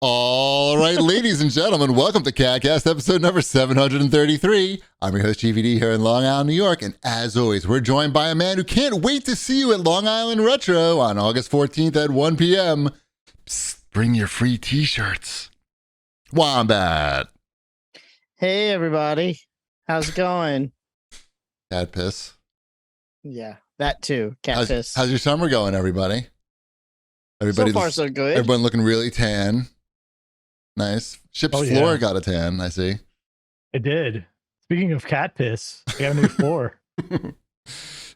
All right, ladies and gentlemen, welcome to CAGcast episode number 733. I'm your host, GVD, here in Long Island, New York, and as always, we're joined by a man who can't wait to see you at Long Island Retro on August 14th at 1 p.m. Psst, bring your free t-shirts. Wombat. Hey, everybody. How's it going? Cat piss. Yeah, that too. Cat piss. How's your summer going, everybody? So far, so good. Everyone looking really tan. Nice. Ship's floor got a tan, I see. It did. Speaking of cat piss, I got a new floor.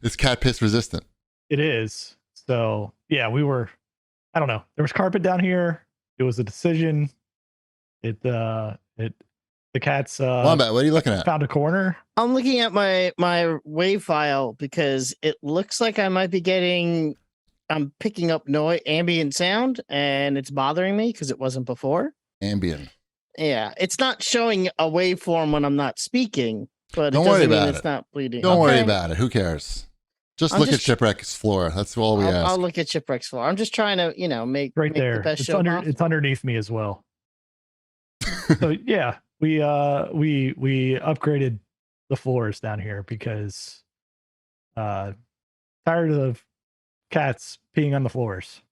It's cat piss resistant. It is. So, yeah, I don't know. There was carpet down here. It was a decision. The cats Wombat, what are you looking at? Found a corner. I'm looking at my WAV file because it looks like I'm picking up ambient sound, and it's bothering me because it wasn't before. Ambient. Yeah, it's not showing a waveform when I'm not speaking, but Don't it worry doesn't about mean it. it's not bleeding. Don't worry about it. Who cares? Just look at Shipwreck's floor. That's all we ask. I'll look at Shipwreck's floor. I'm just trying to, make there. The best it's show it's underneath me as well. So yeah, we upgraded the floors down here because tired of cats peeing on the floors.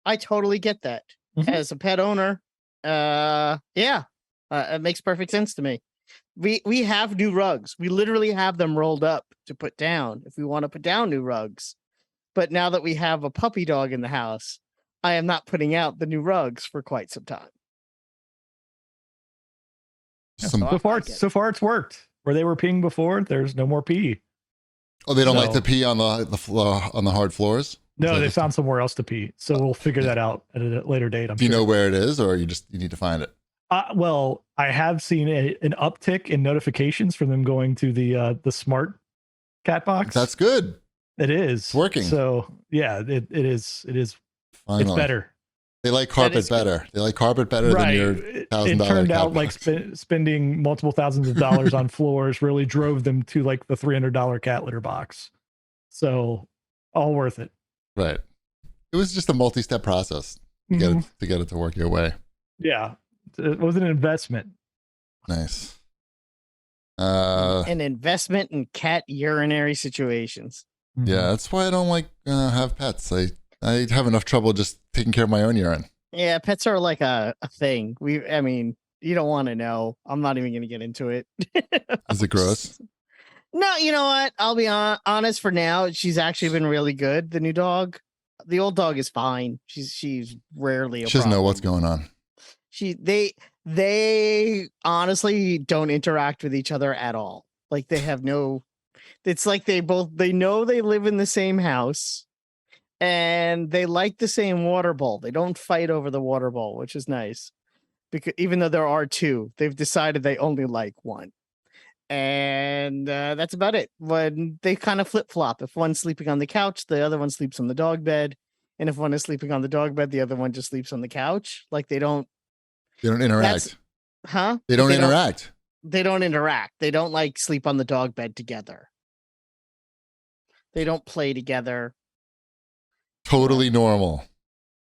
I totally get that. As a pet owner, it makes perfect sense to me. We have new rugs. We literally have them rolled up to put down if we want to put down new rugs. But now that we have a puppy dog in the house, I am not putting out the new rugs for quite some time. So far it's worked. Where they were peeing before, there's no more pee. Oh, they don't like to pee on the floor, on the hard floors? No, they found somewhere else to pee. So we'll figure that out at a later date. Do you know where it is, or you need to find it? Well, I have seen an uptick in notifications from them going to the smart cat box. That's good. It is. It's working. So yeah, it is. Finally. It's better. They like carpet better. They like carpet better than your $1,000. It turned out like spending multiple thousands of dollars on floors really drove them to like the $300 cat litter box. So all worth it. Right. It was just a multi-step process to get it to work your way. Yeah. It was an investment. Nice. An investment in cat urinary situations. Yeah, that's why I don't like have pets. I have enough trouble just taking care of my own urine. Yeah, pets are like a thing. You don't want to know. I'm not even going to get into it. Is it gross? No, you know what? I'll be honest for now. She's actually been really good. The new dog. The old dog is fine. She's rarely a problem. She doesn't know what's going on. They honestly don't interact with each other at all. Like they have no, it's like they know they live in the same house and they like the same water bowl. They don't fight over the water bowl, which is nice because even though there are two, they've decided they only like one. And that's about it. When they kind of flip-flop. If one's sleeping on the couch, the other one sleeps on the dog bed. And if one is sleeping on the dog bed, the other one just sleeps on the couch. Like they don't interact. They don't interact. They don't interact. They don't like sleep on the dog bed together. They don't play together. Totally normal.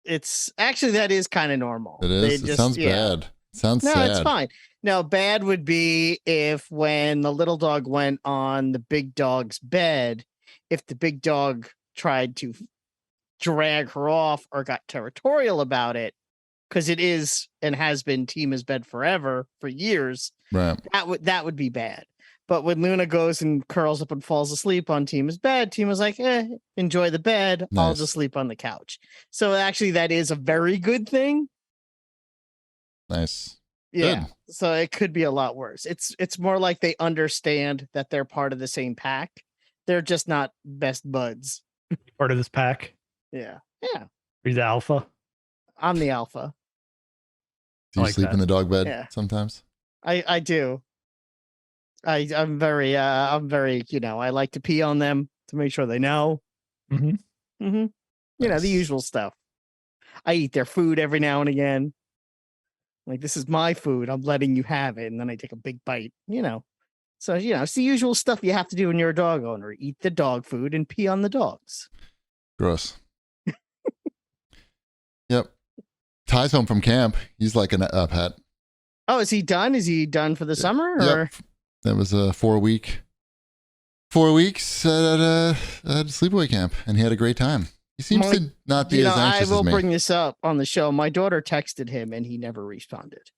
It's actually, that is kind of normal. It is. It sounds bad. It sounds sad. No, it's fine. Now, bad would be if when the little dog went on the big dog's bed, if the big dog tried to drag her off or got territorial about it, because it is and has been Tima's bed forever, for years. Right. That would be bad. But when Luna goes and curls up and falls asleep on Tima's bed, Tima's like, enjoy the bed. Nice. I'll just sleep on the couch. So actually, that is a very good thing. Nice. Yeah. Good. So it could be a lot worse. It's more like they understand that they're part of the same pack. They're just not best buds. Part of this pack. Yeah. Yeah. He's the alpha. I'm the alpha. Do you sleep in the dog bed sometimes? I do. I'm very, I like to pee on them to make sure they know. The usual stuff. I eat their food every now and again. Like, this is my food. I'm letting you have it. And then I take a big bite, So, it's the usual stuff you have to do when you're a dog owner. Eat the dog food and pee on the dogs. Gross. Yep. Ty's home from camp. He's like a pet. Oh, is he done? Is he done for the summer? Yep. Or? That was a 4 weeks at a sleepaway camp, and he had a great time. He seems to not be as anxious as me. I will bring this up on the show. My daughter texted him, and he never responded.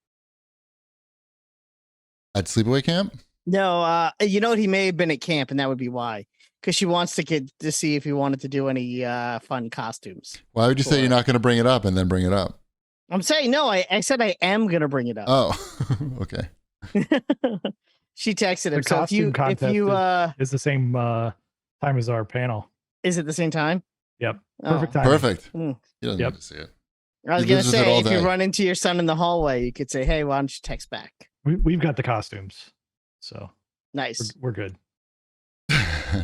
At sleepaway camp? No, you know what? He may have been at camp, and that would be why. Because she wants to get to see if he wanted to do any fun costumes. Why would you say you're not going to bring it up and then bring it up? I'm saying no. I said I am going to bring it up. Oh, okay. She texted him. The costume contest is the same time as our panel. Is it the same time? Yep. Perfect time. Perfect. He doesn't need to see it. I was going to say, if you run into your son in the hallway, you could say, hey, why don't you text back? We've got the costumes. So nice. We're good.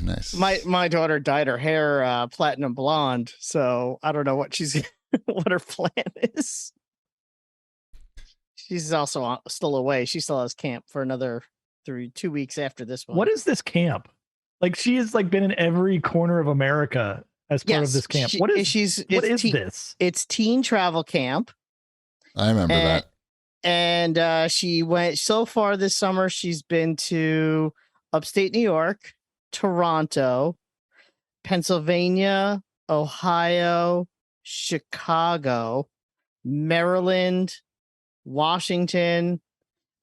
Nice. My daughter dyed her hair platinum blonde, so I don't know what what her plan is. She's also still away. She still has camp for another 2 weeks after this one. What is this camp? Like, she has like been in every corner of America as part of this camp. What is this? It's teen travel camp. I remember that. And she went so far this summer. She's been to upstate New York, Toronto, Pennsylvania, Ohio, Chicago, Maryland, Washington.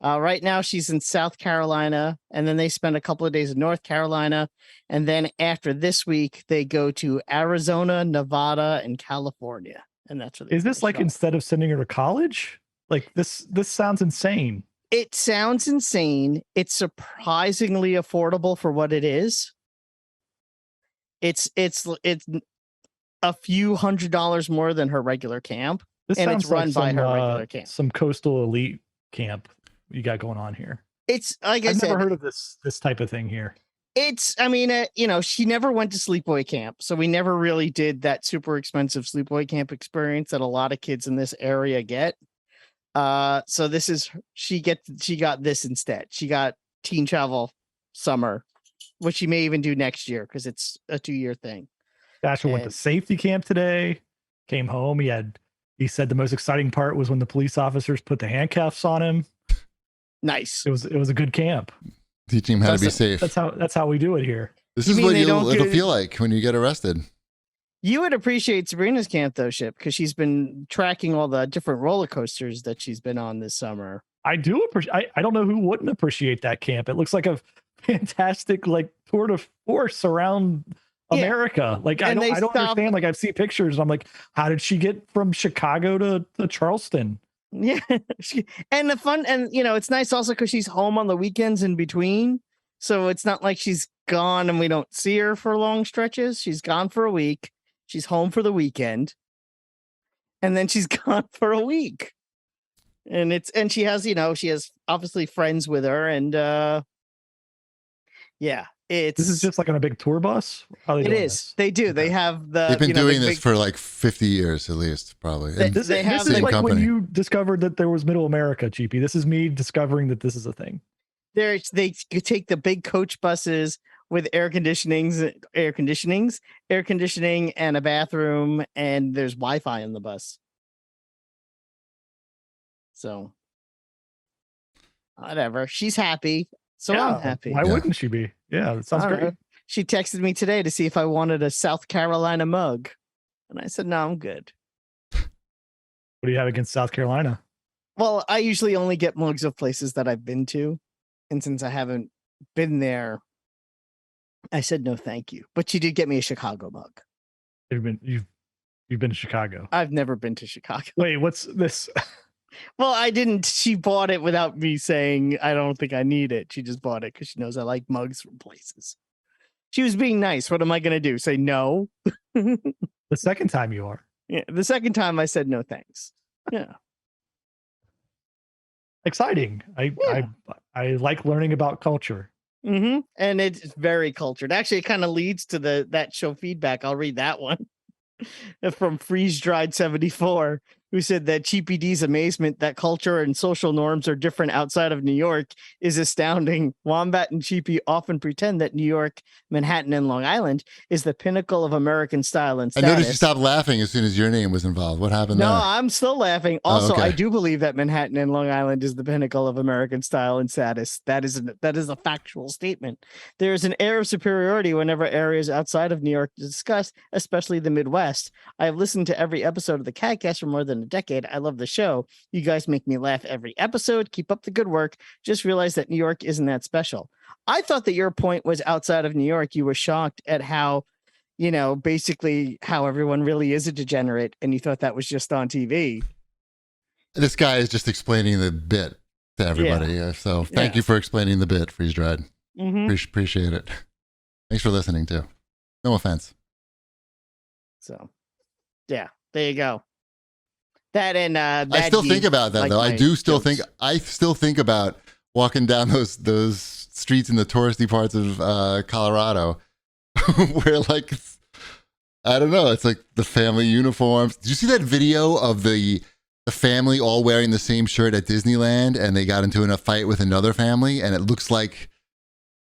Right now she's in South Carolina, and then they spend a couple of days in North Carolina, and then after this week they go to Arizona, Nevada, and California. And that's where is this like instead of sending her to college? Like this sounds insane. It sounds insane. It's surprisingly affordable for what it is. It's a few $100s more than her regular camp. This and sounds it's run like by her regular camp. Some coastal elite camp you got going on here. It's like I've never heard of this type of thing here. She never went to sleepaway camp, so we never really did that super expensive sleepaway camp experience that a lot of kids in this area get. So she got this instead. She got teen travel summer, which she may even do next year because it's a 2-year thing. Dasher went to safety camp today, came home. He said the most exciting part was when the police officers put the handcuffs on him. Nice. It was a good camp. Teaching him how to be safe. That's how we do it here. This is what it'll feel like when you get arrested. You would appreciate Sabrina's camp though, Ship, because she's been tracking all the different roller coasters that she's been on this summer. I do appreciate. I don't know who wouldn't appreciate that camp. It looks like a fantastic like tour de force around America. Like I don't understand. Like I've seen pictures. And I'm like, how did she get from Chicago to Charleston? Yeah, and the fun, and it's nice also because she's home on the weekends in between, so it's not like she's gone and we don't see her for long stretches. She's gone for a week. She's home for the weekend, and then she's gone for a week. And she has obviously friends with her, and this is just like on a big tour bus. It is. This? They do. Okay. They have They've been doing this for like 50 years at least, probably. This is like when you discovered that there was Middle America, GP. This is me discovering that this is a thing. They take the big coach buses with air conditioning, and a bathroom, and there's Wi-Fi in the bus. So, whatever. She's happy, so I'm happy. Why wouldn't she be? Yeah, that sounds great. She texted me today to see if I wanted a South Carolina mug, and I said, no, I'm good. What do you have against South Carolina? Well, I usually only get mugs of places that I've been to, and since I haven't been there, I said no, thank you. But she did get me a Chicago mug. You've been to Chicago? I've never been to Chicago. Wait, what's this? Well, I didn't. She bought it without me saying, I don't think I need it. She just bought it because she knows I like mugs from places. She was being nice. What am I going to do? Say no? The second time you are. Yeah. The second time I said no, thanks. Yeah. Exciting. I like learning about culture. Mm-hmm. And it's very cultured. Actually, it kind of leads to that show feedback. I'll read that one from Freeze Dried 74. who said that Cheapy D's amazement that culture and social norms are different outside of New York is astounding. Wombat and Cheapy often pretend that New York, Manhattan, and Long Island is the pinnacle of American style and I status. noticed you stopped laughing as soon as your name was involved. What happened No, there? I'm still laughing. Also, okay. I do believe that Manhattan and Long Island is the pinnacle of American style and status. That is a factual statement. There is an air of superiority whenever areas outside of New York are discussed, especially the Midwest. I have listened to every episode of the CAGcast for more than a decade. I love the show. You guys make me laugh every episode. Keep up the good work. Just realized that New York isn't that special. I thought that your point was outside of New York. You were shocked at how, basically how everyone really is a degenerate, and you thought that was just on TV. This guy is just explaining the bit to everybody. Yeah. So thank you for explaining the bit, Freeze Dried. Mm-hmm. Appreciate it. Thanks for listening too. No offense. So, yeah, there you go. That and I still think about that though. I still think about walking down those streets in the touristy parts of Colorado, where like I don't know, it's like the family uniforms. Did you see that video of the family all wearing the same shirt at Disneyland, and they got into a fight with another family, and it looks like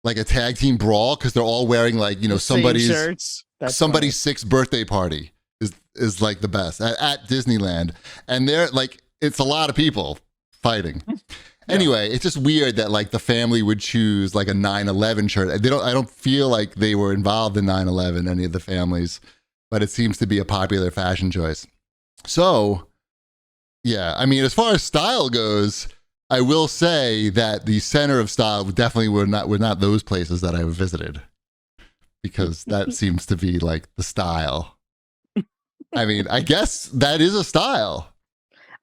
a tag team brawl because they're all wearing like somebody's shirts. Somebody's sixth birthday party is like the best at Disneyland, and they're like it's a lot of people fighting. Anyway, it's just weird that like the family would choose like a 9/11 shirt. I don't feel like they were involved in 9/11, any of the families, but it seems to be a popular fashion choice. So, yeah, I mean, as far as style goes, I will say that the center of style definitely were not those places that I visited, because that seems to be like the style. I mean, I guess that is a style.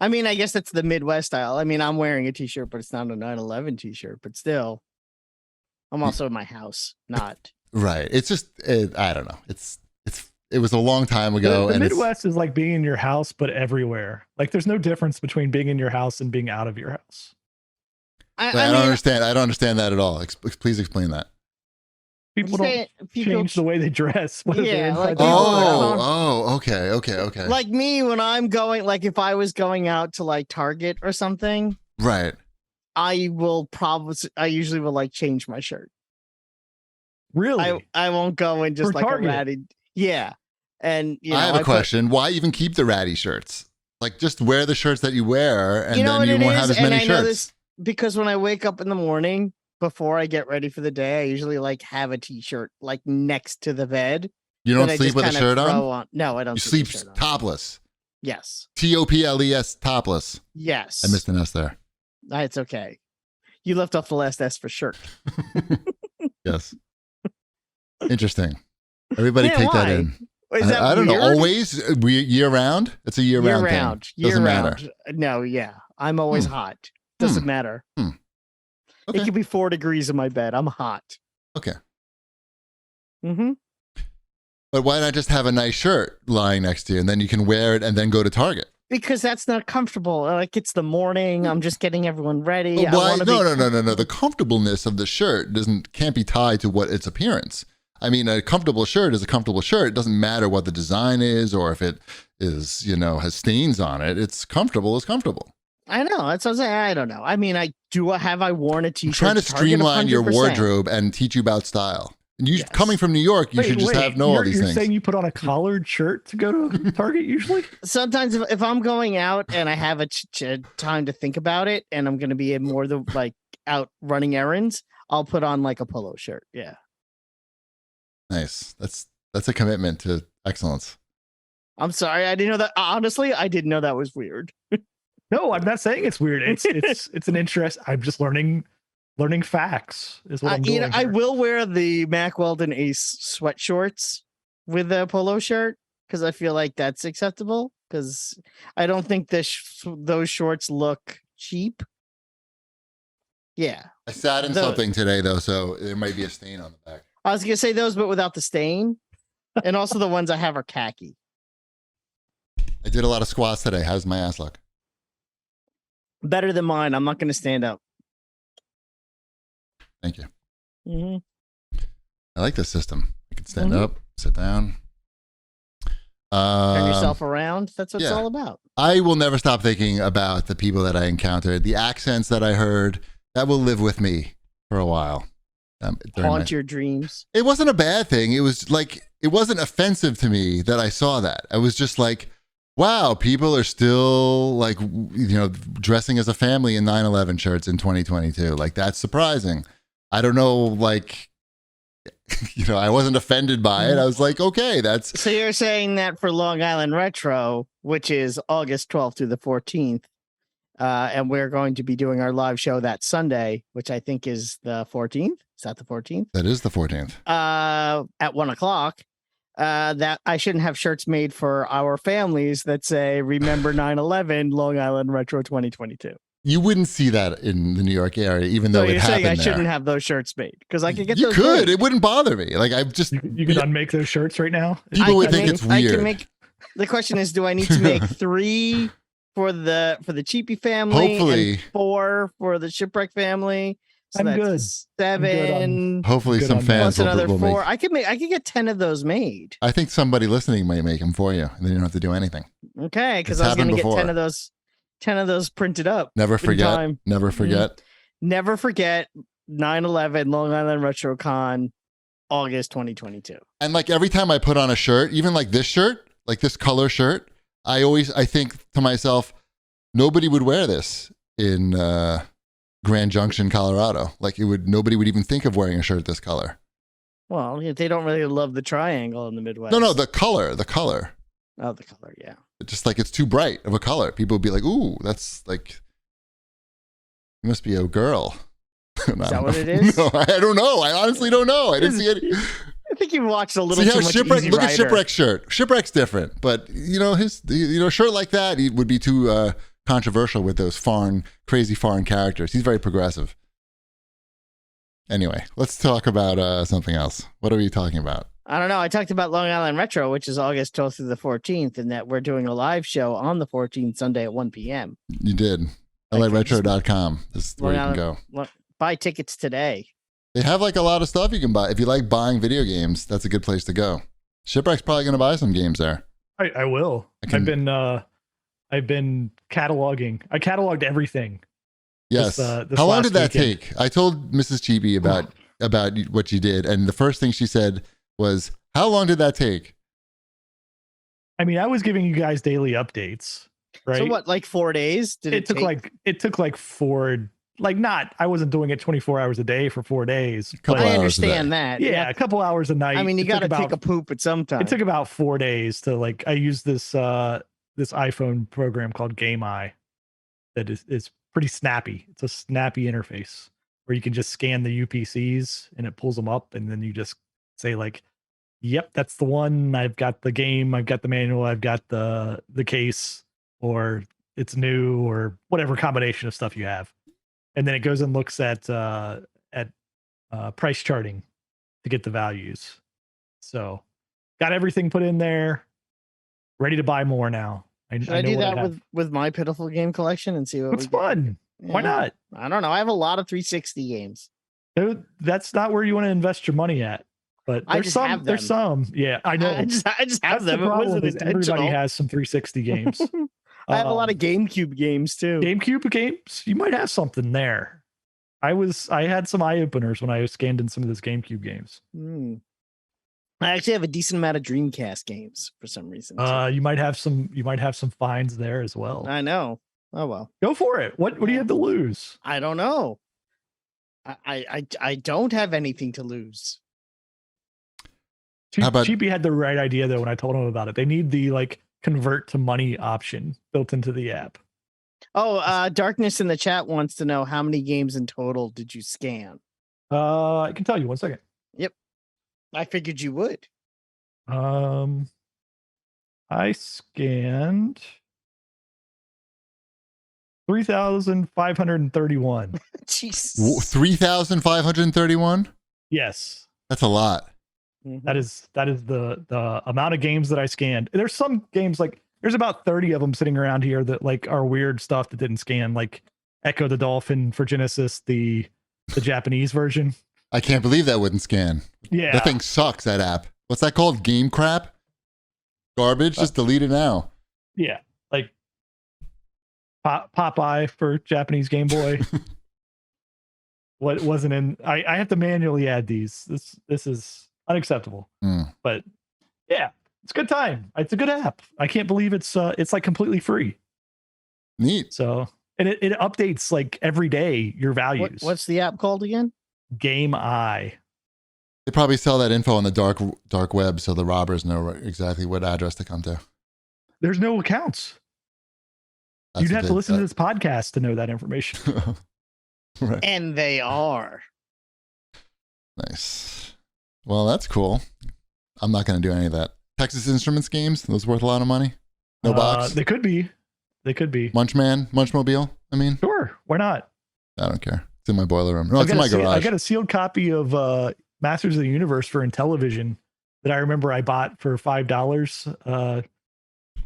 I mean, I guess that's the Midwest style. I mean, I'm wearing a t-shirt, but it's not a 9/11 t-shirt, but still, I'm also in my house, not. Right. It's just, I don't know. It was a long time ago. The Midwest is like being in your house, but everywhere. Like there's no difference between being in your house and being out of your house. I don't understand. I don't understand that at all. Please explain that. People don't change the way they dress. Yeah, like okay. Like me, when I'm going, like if I was going out to like Target or something, right? I usually will like change my shirt. Really? I won't go in just For like Target. a ratty. Yeah, and I have a question. Why even keep the ratty shirts? Like just wear the shirts that you wear, and then you won't have as many shirts. Because when I wake up in the morning, before I get ready for the day, I usually like have a t-shirt like next to the bed. You don't sleep with a shirt on? No, I don't. You sleep topless. Yes. TOPLES, topless. Yes. I missed an S there. It's okay. You left off the last S for shirt. Yes. Interesting. Everybody take that in. Is that I don't weird? know. Always year round? It's a year round thing. Doesn't matter. No, yeah. I'm always hot. Doesn't matter. Okay. It could be 4 degrees in my bed. I'm hot. Okay. Mm-hmm. But why not just have a nice shirt lying next to you, and then you can wear it and then go to Target? Because that's not comfortable. Like it's the morning. I'm just getting everyone ready. Why? No. The comfortableness of the shirt can't be tied to what its appearance. I mean, a comfortable shirt is a comfortable shirt. It doesn't matter what the design is or if it is, has stains on it. It's comfortable is comfortable. I know. That's what I'm saying. I don't know. I mean, I worn a t-shirt. I'm trying to streamline your wardrobe and teach you about style. You coming from New York, you should just have all these things. You're saying you put on a collared shirt to go to Target usually? Sometimes if I'm going out and I have a time to think about it and I'm going to be more out running errands, I'll put on like a polo shirt. Yeah. Nice. That's a commitment to excellence. I'm sorry. I didn't know that. Honestly, I didn't know that was weird. No, I'm not saying it's weird. It's an interest. I'm just learning facts is what I'm doing. I will wear the Mack Weldon Ace sweat shorts with a polo shirt because I feel like that's acceptable. Because I don't think those shorts look cheap. Yeah, I sat in something today though, so there might be a stain on the back. I was gonna say those, but without the stain, and also the ones I have are khaki. I did a lot of squats today. How's my ass look? Better than mine. I'm not going to stand up. Thank you. Mm-hmm. I like this system. I can stand up, sit down. Turn yourself around. That's what it's yeah. all about. I will never stop thinking about the people that I encountered, the accents that I heard. That will live with me for a while. Haunt your dreams. It wasn't a bad thing. It was like, it wasn't offensive to me that I saw that. I was just like, wow, people are still like, dressing as a family in 9/11 shirts in 2022. Like, that's surprising. I don't know, like, I wasn't offended by it. I was like, okay, that's. So you're saying that for Long Island Retro, which is August 12th through the 14th, and we're going to be doing our live show that Sunday, which I think is the 14th. Is that the 14th? That is the 14th. At 1:00. That I shouldn't have shirts made for our families that say "Remember 9/11, Long Island Retro 2022." You wouldn't see that in the New York area, even though So it happened you're saying I there. shouldn't have those shirts made because I could get You those. could. Made. It wouldn't bother me. Like, I've just. You could unmake those shirts right now. People would think it's weird. I can make. The question is, do I need to make 3 for the Cheapy family, Hopefully. and 4 for the Shipwreck family? So I'm that's good. 7. Hopefully, Good some on that. fans Plus another will 4. make. I could get 10 of those made. I think somebody listening might make them for you, and then you don't have to do anything. Okay, because It's I was going to happened get before. 10 of those printed up. Never in forget. time. Never forget. Never forget 9/11 Long Island RetroCon, August 2022. And like every time I put on a shirt, even like this shirt, like this color shirt, I think to myself, nobody would wear this in Grand Junction, Colorado. Like nobody would even think of wearing a shirt this color. Well, they don't really love the triangle in the Midwest. No, the color. Oh, the color, yeah. Just like it's too bright of a color. People would be like, ooh, that's like, you must be a girl. Is that what it is? No, I don't know. I honestly don't know. I didn't see any. I think you watched a little See too how much Shipwreck, Easy look at Rider. Shipwreck's shirt. Shipwreck's different, but a shirt like that would be too controversial with those crazy foreign characters. He's very progressive. Anyway, let's talk about something else. What are we talking about? I don't know. I talked about Long Island Retro, which is August 12th through the 14th, and that we're doing a live show on the 14th, Sunday at 1 p.m. You did. LARetro.com is where you can go. Buy tickets today. They have like a lot of stuff you can buy. If you like buying video games, that's a good place to go. Shipwreck's probably going to buy some games there. I will. I've been cataloging. I cataloged everything. Yes. This How long last did that weekend. take? I told Mrs. Chibi about what you did, and the first thing she said was, "How long did that take?" I mean, I was giving you guys daily updates, right? So what, like 4 days? It took like 4. Like I wasn't doing it 24 hours a day for 4 days. Couple but I hours understand a that. yeah, a couple hours a night. I mean, you It got took to take a poop at some time. It took about 4 days to I used this iPhone program called Game Eye that is pretty snappy. It's a snappy interface where you can just scan the UPCs and it pulls them up, and then you just say like, "Yep, that's the one. I've got the game. I've got the manual. I've got the case, or it's new, or whatever combination of stuff you have." And then it goes and looks at price charting to get the values. So got everything put in there, ready to buy more now. Should I do that with my pitiful game collection and see what It's we get? fun. Yeah. Why not? I don't know. I have a lot of 360 games. Dude, that's not where you want to invest your money at. But I there's just some. have There's them. some. Yeah, I know. I just have That's them. the It problem wasn't is everybody intentional. has some 360 games. I have a lot of GameCube games too. GameCube games. You might have something there. I had some eye openers when I scanned in some of those GameCube games. I actually have a decent amount of Dreamcast games for some reason. You might have some. You might have some finds there as well. I know. Oh well. Go for it. What do you have to lose? I don't know. I don't have anything to lose. How about- Cheapy had the right idea though when I told him about it. They need the convert to money option built into the app. Oh, Darkness in the chat wants to know how many games in total did you scan? I can tell you 1 second. Yep. I figured you would. I scanned 3,531. Jesus. 3,531? Yes. That's a lot. That is the amount of games that I scanned. There's some games there's about 30 of them sitting around here that are weird stuff that didn't scan, like Echo the Dolphin for Genesis, the Japanese version. I can't believe that wouldn't scan. Yeah. That thing sucks, that app. What's that called? Game crap? Garbage, just delete it now. Yeah, like Popeye for Japanese Game Boy. What wasn't in? I have to manually add these. This is unacceptable. But yeah, it's a good time. It's a good app. I can't believe it's like completely free. Neat. So and it updates like every day your values. What's the app called again? Game Eye. They probably sell that info on the dark web, so the robbers know exactly what address to come to. There's no accounts. You'd have to listen to this podcast to know that information. Right. And they are. Nice. Well, that's cool. I'm not going to do any of that. Texas Instruments games, those worth a lot of money. No box. They could be. Munchmobile. I mean, sure. Why not? I don't care. It's in my boiler room. No, it's in my garage. I got a sealed copy of Masters of the Universe for Intellivision that I remember I bought for $5.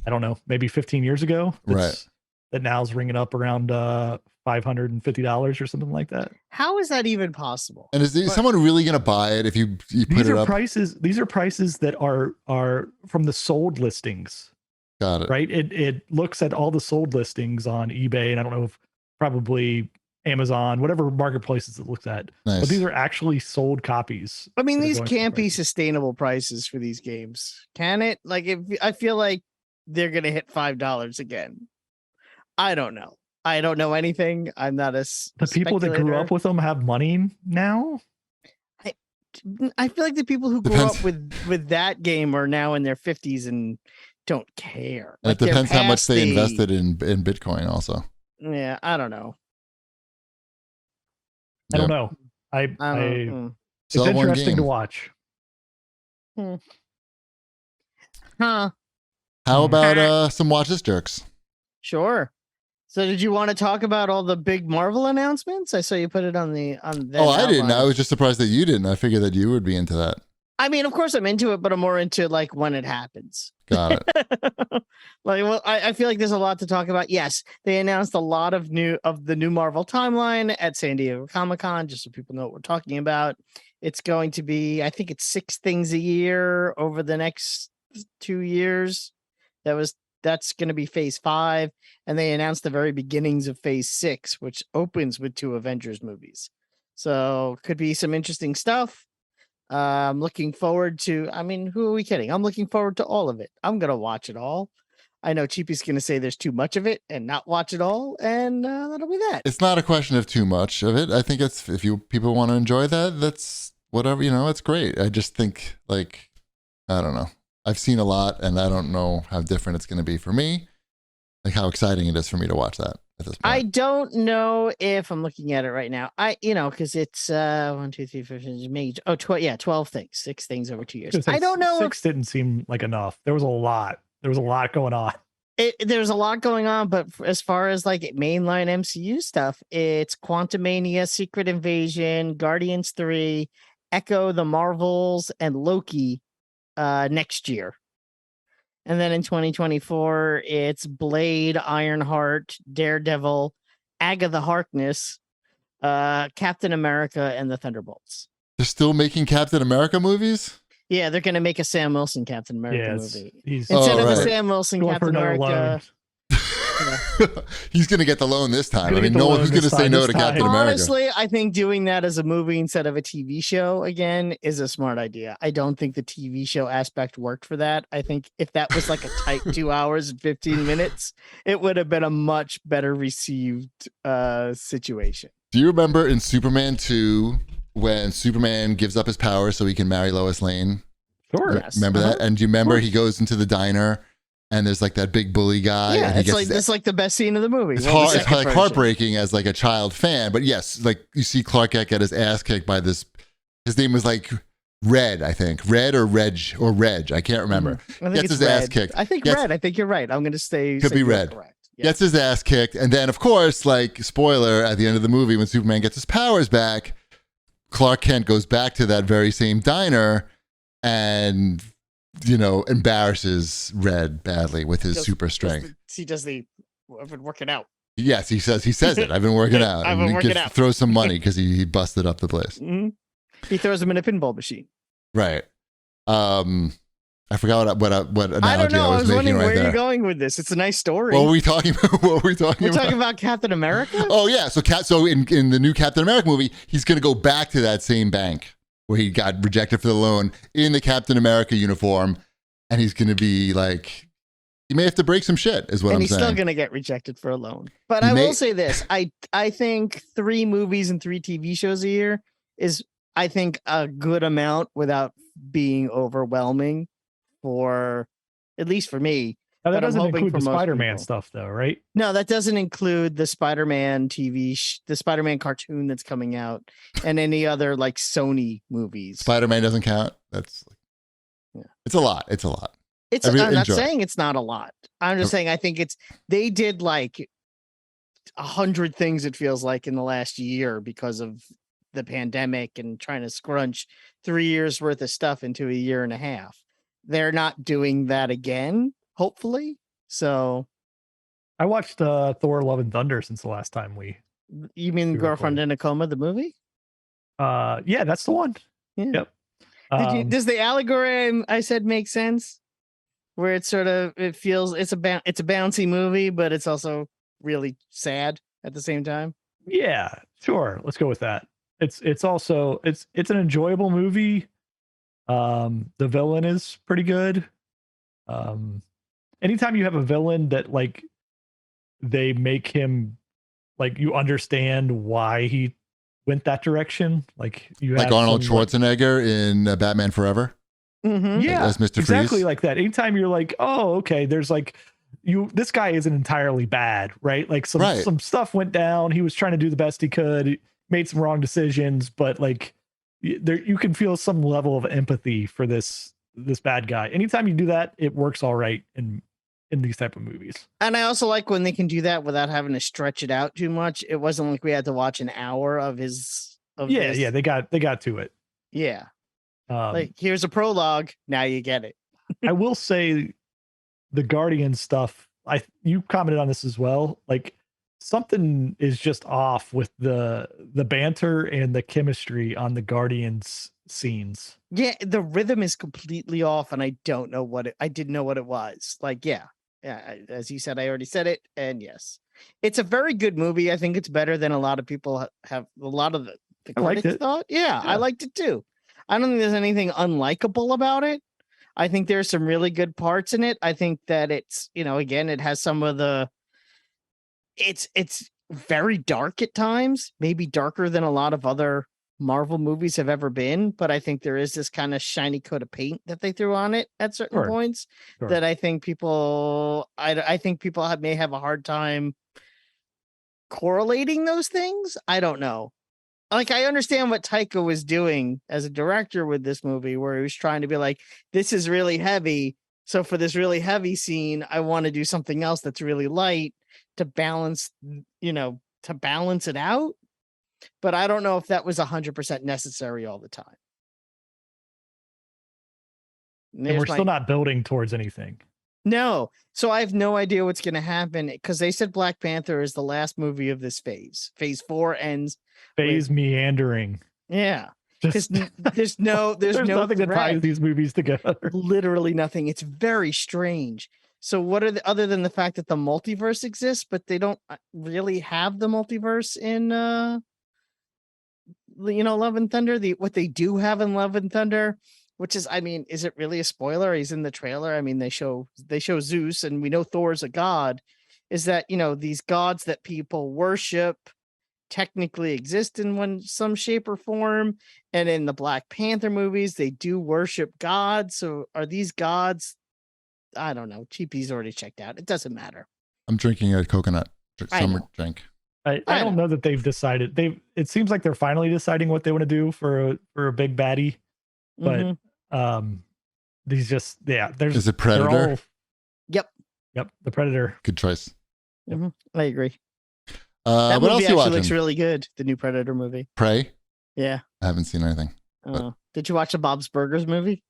I don't know, maybe 15 years ago. Right. That now is ringing up around $550 or something like that. How is that even possible? And is someone really going to buy it if you put it up? These are prices that are from the sold listings. Got it. Right. It looks at all the sold listings on eBay, and I don't know if probably Amazon, whatever marketplaces it looks at. Nice. But these are actually sold copies. I mean, these can't be sustainable prices for these games, can it? Like, I feel like they're gonna hit $5 again. I don't know. I don't know anything. I'm not the people that grew up with them have money now. I feel like the people who grew up with that game are now in their 50s and don't care. And like it depends how much they invested in Bitcoin also. Yeah, I don't know. I don't know. It's Sell interesting to watch. Huh. How about some Watch This Jerks? Sure. So did you want to talk about all the big Marvel announcements? I saw you put it on the I didn't. I was just surprised that you didn't. I figured that you would be into that. I mean, of course I'm into it, but I'm more into like when it happens. Got it. I feel like there's a lot to talk about. Yes, they announced a lot of the new Marvel timeline at San Diego Comic-Con, just so people know what we're talking about. It's going to be, I think it's 6 things a year over the next 2 years. That's going to be phase 5. And they announced the very beginnings of phase 6, which opens with 2 Avengers movies. So could be some interesting stuff. I'm looking forward to, I mean, who are we kidding? I'm looking forward to all of it. I'm going to watch it all. I know Cheapy's going to say there's too much of it and not watch it all. And that'll be that. It's not a question of too much of it. I think it's, if people want to enjoy that, that's whatever, it's great. I just think I don't know. I've seen a lot and I don't know how different it's going to be for me. Like how exciting it is for me to watch that at this point. I don't know if I'm looking at it right now. Because it's 1, 2, 3, 4, 5, 6, 12 things, 6 things over 2 years. I don't know. 6 didn't seem like enough. There was a lot going on. There's a lot going on, but as far as like mainline MCU stuff, it's Quantumania, Secret Invasion, Guardians 3, Echo, The Marvels, and Loki next year. And then in 2024, it's Blade, Ironheart, Daredevil, Agatha Harkness, Captain America, and the Thunderbolts. They're still making Captain America movies? Yeah, they're going to make a Sam Wilson Captain America movie. Instead of a Sam Wilson Captain America. He's going to get the loan this time. I mean, no one who's going to say no to Captain America. Honestly, I think doing that as a movie instead of a TV show again is a smart idea. I don't think the TV show aspect worked for that. I think if that was like a tight 2 hours and 15 minutes, it would have been a much better received situation. Do you remember in Superman 2 when Superman gives up his power so he can marry Lois Lane? Sure. Yes. Remember that? And do you remember he goes into the diner and there's like that big bully guy? Yeah, and it's like the best scene of the movie. It's like heartbreaking as like a child fan, but yes, like you see Clark Kent get his ass kicked by this. His name was like Red, I think. Red or Reg. I can't remember. I think gets his ass kicked. I think Red. I think you're right. I'm going to say could be Red. Correct. Yeah. Gets his ass kicked, and then of course, like spoiler, at the end of the movie when Superman gets his powers back, Clark Kent goes back to that very same diner and embarrasses Red badly with his super strength. I've been working out. Yes, he says it. I've been working out. I've been working out. Throw some money because he busted up the place. Mm-hmm. He throws him in a pinball machine. Right. I forgot what analogy I don't know. I was making wondering right where there. you're going with this. It's a nice story. What were we talking about? We're talking about Captain America? Oh yeah, so in the new Captain America movie, he's going to go back to that same bank where he got rejected for the loan in the Captain America uniform, and he's going to be like, he may have to break some shit, is what I'm saying. And he's still going to get rejected for a loan. But I will say this: I think 3 movies and 3 TV shows a year is, I think, a good amount without being overwhelming for, at least for me. Now, that but I'm doesn't hoping include for the most Spider-Man people. stuff, though, right? No, that doesn't include the Spider-Man the Spider-Man cartoon that's coming out, and any other like Sony movies. Spider-Man doesn't count. It's a lot. It's a lot. I'm not saying it's not a lot. I'm just saying I think they did like 100 things, it feels like, in the last year because of the pandemic and trying to scrunch 3 years worth of stuff into a year and a half. They're not doing that again, hopefully. So I watched Thor: Love and Thunder since the last time you mean Girlfriend in a Coma, the movie? Yeah, that's the one. Yeah. Yep. Does the allegory I said make sense? Where it's sort of, it feels it's a bouncy movie, but it's also really sad at the same time. Yeah, sure. Let's go with that. It's also it's an enjoyable movie. The villain is pretty good. Anytime you have a villain that like they make him like you understand why he went that direction, like you have Arnold Schwarzenegger in Batman Forever. Mm-hmm. Yeah, as Mr. exactly Freeze. like that. Anytime you're like, oh, okay, there's like this guy isn't entirely bad, right? Like some stuff went down. He was trying to do the best he could. He made some wrong decisions, but like you can feel some level of empathy for this bad guy. Anytime you do that, it works all right in these type of movies. And I also like when they can do that without having to stretch it out too much. It wasn't like we had to watch an hour of his. Yeah, they got to it. Yeah. Like, here's a prologue. Now you get it. I will say the Guardian stuff, you commented on this as well. Like, something is just off with the banter and the chemistry on the Guardians scenes. Yeah, the rhythm is completely off, and I don't know I didn't know what it was. Like, yeah, as you said, I already said it, and yes. It's a very good movie. I think it's better than a lot of people have. A lot of the critics thought. Yeah, I liked it too. I don't think there's anything unlikable about it. I think there's some really good parts in it. I think that it's, again, it has some of it's very dark at times, maybe darker than a lot of other Marvel movies have ever been. But I think there is this kind of shiny coat of paint that they threw on it at certain points that I think I think people may have a hard time correlating those things. I don't know. Like, I understand what Taika was doing as a director with this movie, where he was trying to be like, this is really heavy. So for this really heavy scene, I want to do something else that's really light to balance, it out. But I don't know if that was 100% necessary all the time. And we're still not building towards anything. No. So I have no idea what's going to happen, because they said Black Panther is the last movie of this phase. Phase 4 ends. Meandering. Yeah. Because there's no nothing that ties these movies together. Literally nothing. It's very strange. So what are other than the fact that the multiverse exists, but they don't really have the multiverse in Love and Thunder? What they do have in Love and Thunder, which is, is it really a spoiler? He's in the trailer. They show Zeus, and we know Thor's a god. Is that, these gods that people worship technically exist in some shape or form, and in the Black Panther movies they do worship gods. So are these gods? I don't know. Cheapy's already checked out. It doesn't matter. I'm drinking a coconut summer drink. I don't know that they've decided. It seems like they're finally deciding what they want to do for a big baddie, but these just there's is it Predator? Yep, the Predator. Good choice. Mm-hmm. I agree. What else you watching? Looks really good. The new Predator movie. Prey? Yeah. I haven't seen anything. Did you watch the Bob's Burgers movie?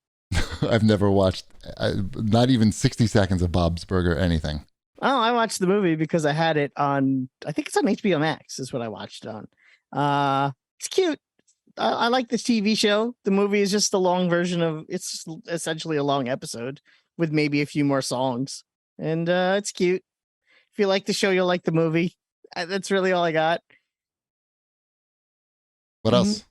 I've never watched not even 60 seconds of Bob's Burger anything. Oh, I watched the movie because I had it on. I think it's on HBO Max. Is what I watched it on. It's cute. I like this TV show. The movie is just a long version of it's essentially a long episode with maybe a few more songs, and it's cute. If you like the show, you'll like the movie. That's really all I got. What else?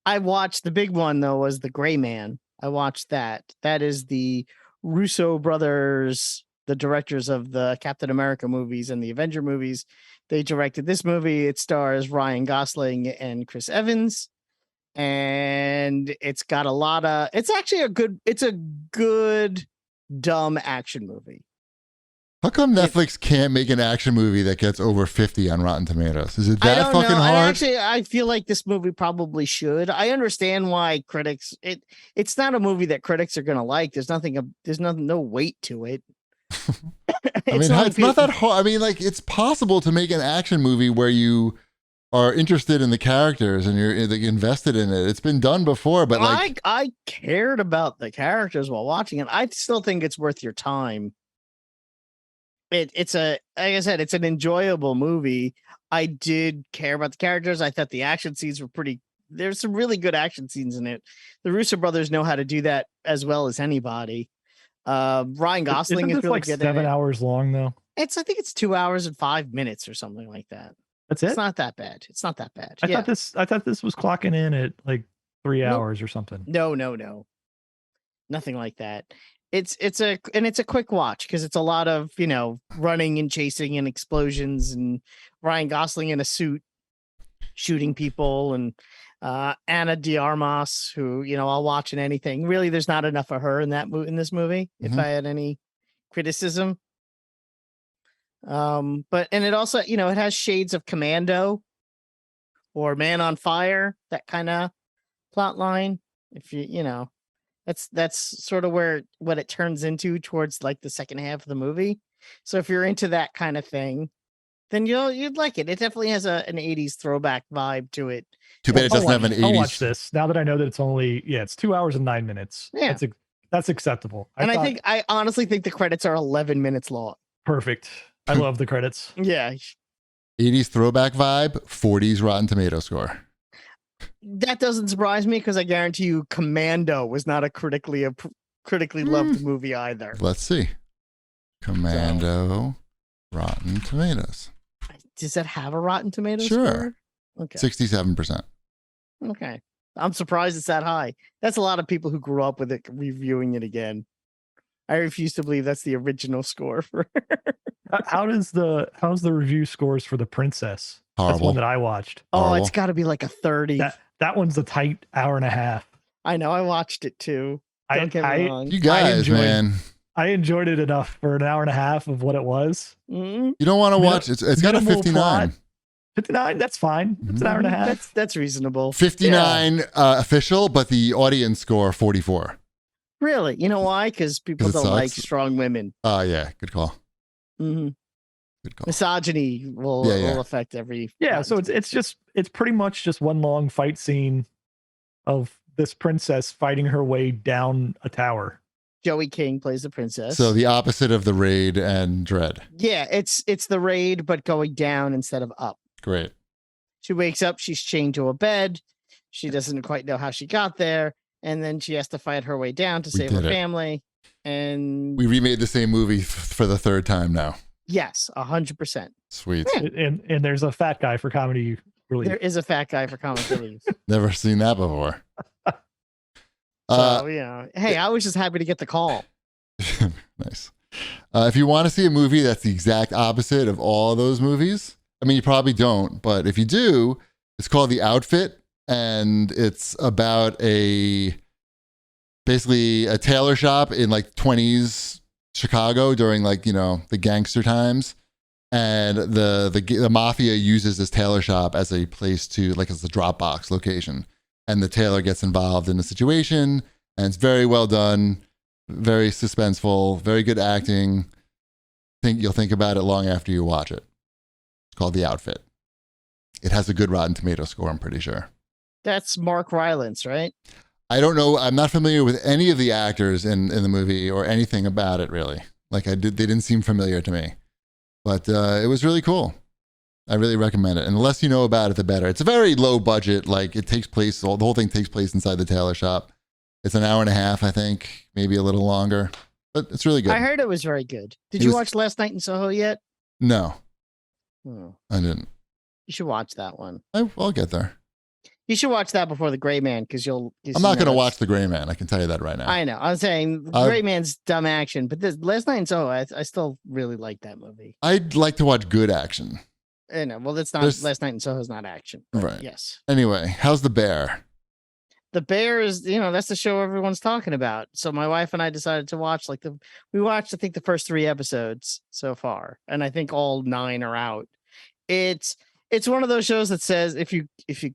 I watched the big one though was The Gray Man. I watched that. That is the Russo brothers, the directors of the Captain America movies and the Avenger movies. They directed this movie. It stars Ryan Gosling and Chris Evans. And it's got a lot of it's a good dumb action movie. How come Netflix can't make an action movie that gets over 50 on Rotten Tomatoes? Is it that fucking hard? I feel like this movie probably should. I understand why critics it's not a movie that critics are gonna like. There's no weight to it. It's not that hard. I mean, like, it's possible to make an action movie where you are interested in the characters and you're like, invested in it. It's been done before, but like I cared about the characters while watching it. I still think it's worth your time. It's like I said, it's an enjoyable movie. I did care about the characters. I thought the action scenes were pretty. There's some really good action scenes in it. The Russo brothers know how to do that as well as anybody. Ryan Gosling is really like good. 7 hours long though. I think it's 2 hours and 5 minutes or something like that. That's it. It's not that bad. I thought this was clocking in at like 3 hours or something. No, nothing like that. It's a quick watch because it's a lot of running and chasing and explosions and Ryan Gosling in a suit shooting people and Ana de Armas, who I'll watch in anything. Really, there's not enough of her in this movie. If I had any criticism, but it also it has shades of Commando or Man on Fire, that kind of plot line. If that's sort of what it turns into towards like the second half of the movie. So if you're into that kind of thing, then you'd like it. It definitely has an 80s throwback vibe to it. Too bad it doesn't have an 80s. I'll watch this now that I know that it's 2 hours and 9 minutes. Yeah, that's acceptable. I honestly think the credits are 11 minutes long. Perfect. I love the credits. Yeah. 80s throwback vibe, 40s Rotten Tomato score. That doesn't surprise me because I guarantee you Commando was not a critically loved movie either. Let's see. Commando, Rotten Tomatoes. Does that have a Rotten Tomatoes sure. score? Okay. 67%. Okay. I'm surprised it's that high. That's a lot of people who grew up with it reviewing it again. I refuse to believe that's the original score for How's the review scores for The Princess? Horrible. That's one that I watched. Oh, it's got to be like a 30. That one's a tight hour and a half. I know. I watched it too. Don't get me wrong. You guys, man. I enjoyed it enough for an hour and a half of what it was. Mm-hmm. You don't want to watch it. It's got a 59. Plot. 59, that's fine. It's an hour and a half. That's reasonable. 59 official, but the audience score 44. Really? You know why? Because people don't like strong women. Oh, yeah. Good call. Mm-hmm. Good call. Misogyny will affect every. Yeah, so it's pretty much just one long fight scene of this princess fighting her way down a tower. Joey King plays the princess. So the opposite of the Raid and Dread. Yeah, it's the Raid, but going down instead of up. Great. She wakes up, she's chained to a bed. She doesn't quite know how she got there. And then she has to fight her way down to save her family. And we remade the same movie for the third time now. Yes, 100%. Sweet. And there's a fat guy for comedy relief. There is a fat guy for comic relief. Never seen that before. Hey, I was just happy to get the call. Nice. If you want to see a movie that's the exact opposite of all those movies, I mean, you probably don't, but if you do, it's called The Outfit, and it's about basically a tailor shop in like 20s Chicago during like, the gangster times. And the mafia uses this tailor shop as a place to, like, as a Dropbox location. And the tailor gets involved in the situation, and it's very well done, very suspenseful, very good acting. You'll think about it long after you watch it. It's called The Outfit. It has a good Rotten Tomato score, I'm pretty sure. That's Mark Rylance, right? I don't know. I'm not familiar with any of the actors in the movie or anything about it, really. They didn't seem familiar to me. But it was really cool. I really recommend it. And the less you know about it, the better. It's a very low budget. Like it takes place, the whole thing takes place inside the tailor shop. It's an hour and a half, I think, maybe a little longer, but it's really good. I heard it was very good. Did you watch Last Night in Soho yet? No, Hmm. I didn't. You should watch that one. I'll get there. You should watch that before The Gray Man because I'm not going to watch The Gray Man. I can tell you that right now. I know. I was saying The Gray Man's dumb action, but this Last Night in Soho, I still really like that movie. I'd like to watch good action. I know. Well, that's not Last Night in Soho is not action. Right. Yes. Anyway, how's The Bear? The Bear is, that's the show everyone's talking about. So my wife and I decided to watch we watched, I think, the first 3 episodes so far. And I think all 9 are out. It's one of those shows that says if you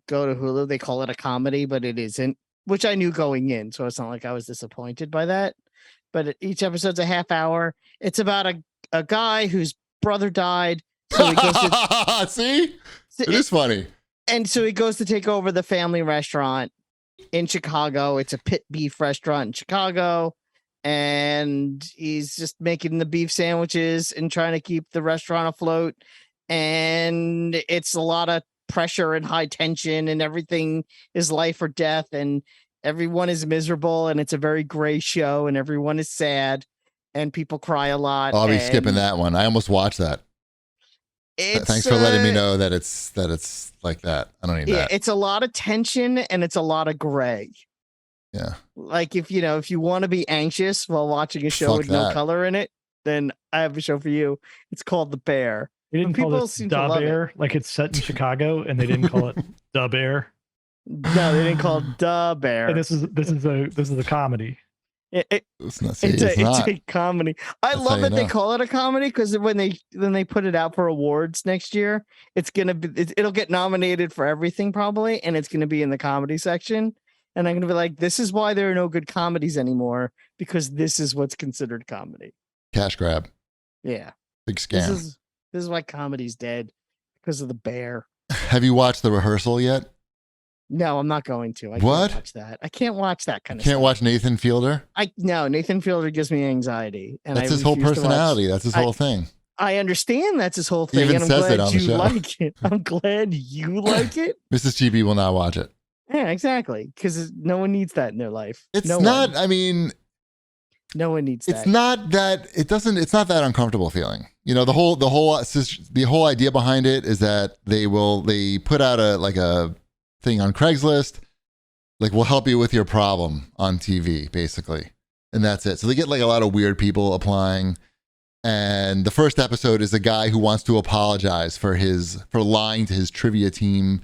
go to Hulu, they call it a comedy, but it isn't, which I knew going in. So it's not like I was disappointed by that. But each episode's a half hour. It's about a guy whose brother died. So he goes to, see? It is funny. And so he goes to take over the family restaurant in Chicago. It's a pit beef restaurant in Chicago. And he's just making the beef sandwiches and trying to keep the restaurant afloat. And it's a lot of pressure and high tension, and everything is life or death, and everyone is miserable, and it's a very gray show, and everyone is sad, and people cry a lot. I'll be skipping that one. I almost watched that. Thanks for letting me know that it's like that. I don't need that. It's a lot of tension and it's a lot of gray. Yeah. Like if you want to be anxious while watching a show with no color in it, then I have a show for you. It's called The Bear. They didn't call it The Bear, like it's set in Chicago, and they didn't call it The Bear. No, they didn't call it The Bear. And this is a comedy. It's a comedy. I love that they call it a comedy because when they put it out for awards next year, it'll get nominated for everything probably, and it's gonna be in the comedy section. And I'm gonna be like, this is why there are no good comedies anymore, because this is what's considered comedy. Cash grab. Yeah. Big scam. This is why comedy's dead, because of The Bear. Have you watched The Rehearsal yet? No, I'm not going to. I can't watch that. I can't watch that kind of stuff. Can't watch Nathan Fielder? No, Nathan Fielder gives me anxiety. And that's his whole personality. That's his whole thing. I understand that's his whole thing. He even says it on the show. Like it. I'm glad you like it. Mrs. GB will not watch it. Yeah, exactly. Because no one needs that in their life. It's not, I mean... No one needs that. It's not that uncomfortable feeling. The whole idea behind it is that they put out a thing on Craigslist, like, we'll help you with your problem on TV, basically. And that's it. So they get like a lot of weird people applying. And the first episode is a guy who wants to apologize for lying to his trivia team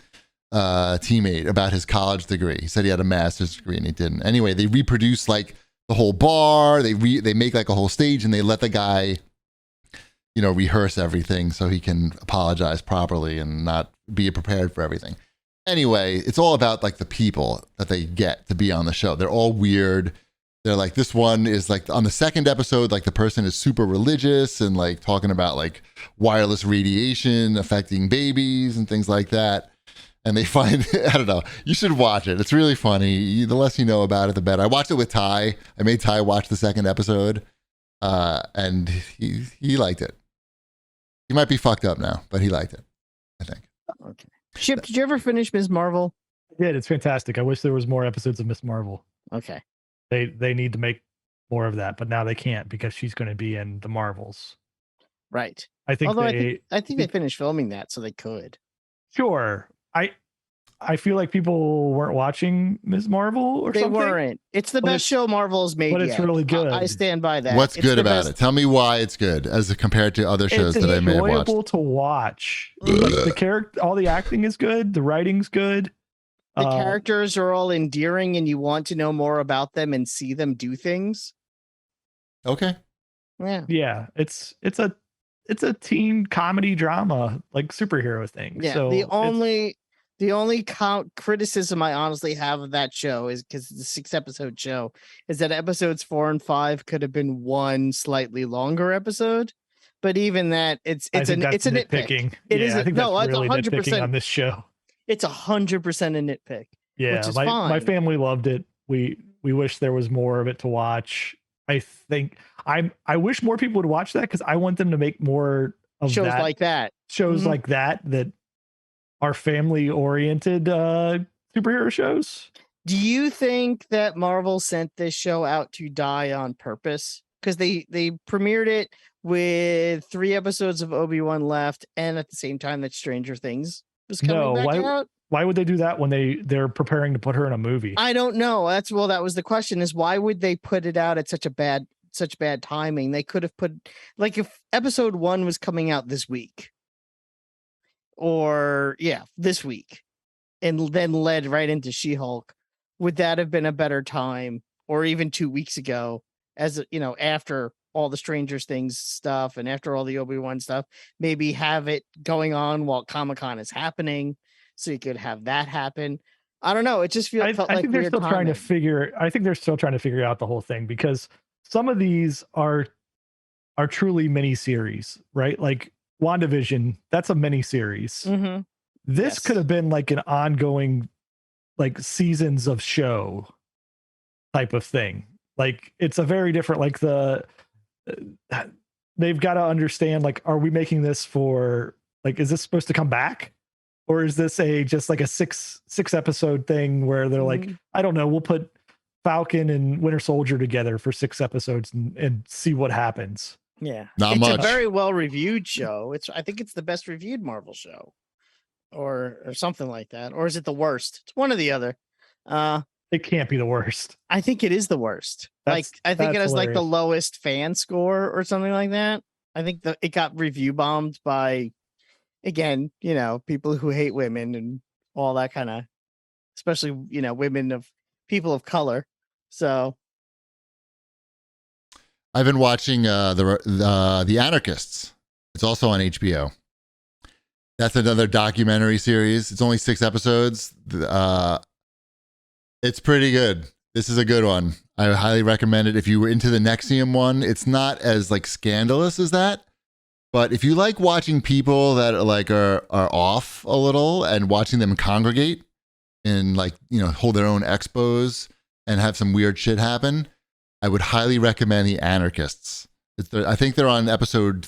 teammate about his college degree. He said he had a master's degree and he didn't. Anyway, they reproduce like the whole bar. They make like a whole stage, and they let the guy, rehearse everything so he can apologize properly and not be prepared for everything. Anyway, it's all about like the people that they get to be on the show. They're all weird. They're like, this one is like on the second episode, like the person is super religious and like talking about like wireless radiation affecting babies and things like that. And they find, I don't know, you should watch it. It's really funny. The less you know about it, the better. I watched it with Ty. I made Ty watch the second episode, and he liked it. He might be fucked up now, but he liked it, I think. Okay. Chip, did you ever finish Ms. Marvel? I did. It's fantastic. I wish there was more episodes of Ms. Marvel. Okay. They need to make more of that, but now they can't because she's going to be in the Marvels. Right. I think they finished filming that, so they could. Sure. I feel like people weren't watching Ms. Marvel or something. They weren't. It's the best show Marvel's made but yet. It's really good. I stand by that. What's good about it? Tell me why it's good as compared to other shows that I may have watched. It's enjoyable to watch. Like the character, all the acting is good. The writing's good. The characters are all endearing, and you want to know more about them and see them do things. Okay. Yeah. Yeah. It's a teen comedy drama, like superhero thing. Yeah. So the only criticism I honestly have of that show is because it's a 6-episode show, is that episodes 4 and 5 could have been one slightly longer episode. But even that, it's a nitpick. It is. I think that's really 100% nitpicking on this show. It's 100% a nitpick. Yeah, which is fine. My family loved it. We wish there was more of it to watch. I think I wish more people would watch that because I want them to make more of shows that like that. shows like that are family oriented superhero shows. Do you think that Marvel sent this show out to die on purpose? Because they premiered it with 3 episodes of Obi-Wan left, and at the same time that Stranger Things was coming back out. Why would they do that when they're preparing to put her in a movie? I don't know. That was the question: is why would they put it out at such bad timing? They could have put, like, if episode 1 was coming out this week, or this week, and then led right into She-Hulk, would that have been a better time? Or even 2 weeks ago, as you know, after all the Stranger Things stuff and after all the Obi-Wan stuff, maybe have it going on while Comic-Con is happening, so you could have that happen. I don't know. It just felt like I think they're still trying to figure. I think they're still trying to figure out the whole thing, because some of these are truly mini series, right? Like WandaVision, that's a mini series. Mm-hmm. This could have been like an ongoing, like, seasons of show type of thing. Like, it's a very different, like, they've got to understand, like, are we making this for, like, is this supposed to come back, or is this just like a six episode thing where they're like, I don't know, we'll put Falcon and Winter Soldier together for 6 episodes and see what happens. Yeah, not it's much. a very well reviewed show. I think it's the best reviewed Marvel show, or something like that. Or is it the worst? It's one or the other. It can't be the worst. I think it is the worst. I think it has like the lowest fan score or something like that. I think it got review bombed by, again, people who hate women and all that kind of, especially, women of people of color. So I've been watching the Anarchists. It's also on HBO. That's another documentary series. It's only 6 episodes. It's pretty good. This is a good one. I highly recommend it. If you were into the Nexium one, it's not as, like, scandalous as that. But if you like watching people that are off a little and watching them congregate and, like, hold their own expos and have some weird shit happen, I would highly recommend the Anarchists. I think they're on episode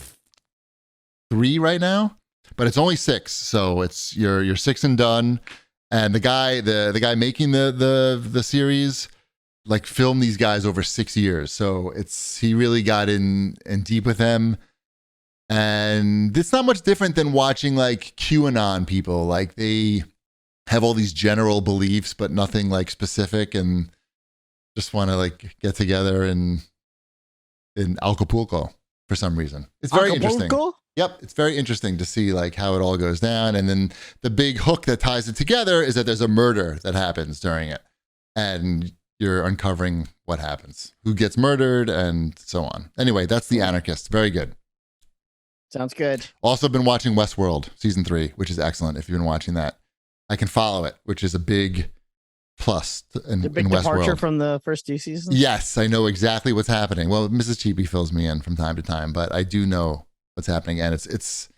3 right now, but it's only 6, so it's you're 6 and done. And the guy making the series, like, filmed these guys over 6 years, so he really got in deep with them. And it's not much different than watching, like, QAnon people. Like, they have all these general beliefs, but nothing, like, specific, and just want to, like, get together in Acapulco for some reason. It's very interesting. Yep, it's very interesting to see, like, how it all goes down. And then the big hook that ties it together is that there's a murder that happens during it. And you're uncovering what happens, who gets murdered, and so on. Anyway, that's The Anarchist. Very good. Sounds good. Also been watching Westworld season 3, which is excellent. If you've been watching that, I can follow it, which is a big plus in The big Westworld. departure from the first 2 seasons. Yes, I know exactly what's happening. Well, Mrs. Cheapy fills me in from time to time, but I do know what's happening, and it's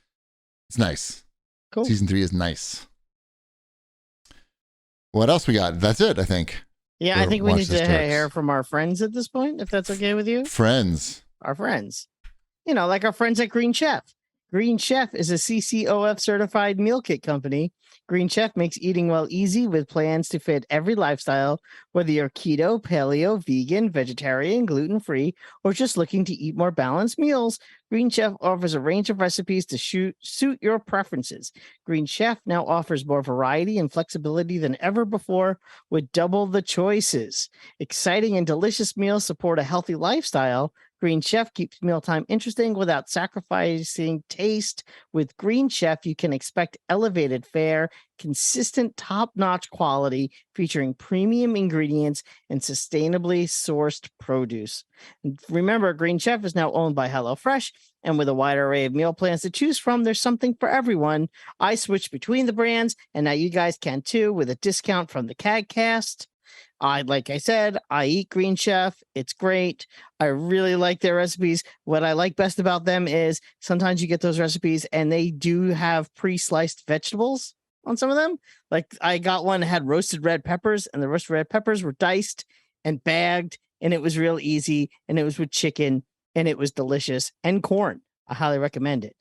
nice. Cool. Season 3 is nice. What else we got? That's it, I think. Yeah, I think we need to hear from our friends at this point, if that's okay with you. Friends. Our friends. Like our friends at Green Chef. Green Chef is a CCOF certified meal kit company. Green Chef makes eating well easy with plans to fit every lifestyle, whether you're keto, paleo, vegan, vegetarian, gluten-free, or just looking to eat more balanced meals. Green Chef offers a range of recipes to suit your preferences. Green Chef now offers more variety and flexibility than ever before with double the choices. Exciting and delicious meals support a healthy lifestyle. Green Chef keeps mealtime interesting without sacrificing taste. With Green Chef, you can expect elevated fare, consistent top-notch quality, featuring premium ingredients and sustainably sourced produce. And remember, Green Chef is now owned by HelloFresh, and with a wide array of meal plans to choose from, there's something for everyone. I switched between the brands, and now you guys can too, with a discount from the CAGcast. Like I said, I eat Green Chef. It's great. I really like their recipes. What I like best about them is sometimes you get those recipes and they do have pre-sliced vegetables on some of them. Like, I got one that had roasted red peppers, and the roasted red peppers were diced and bagged, and it was real easy, and it was with chicken, and it was delicious, and corn. I highly recommend it.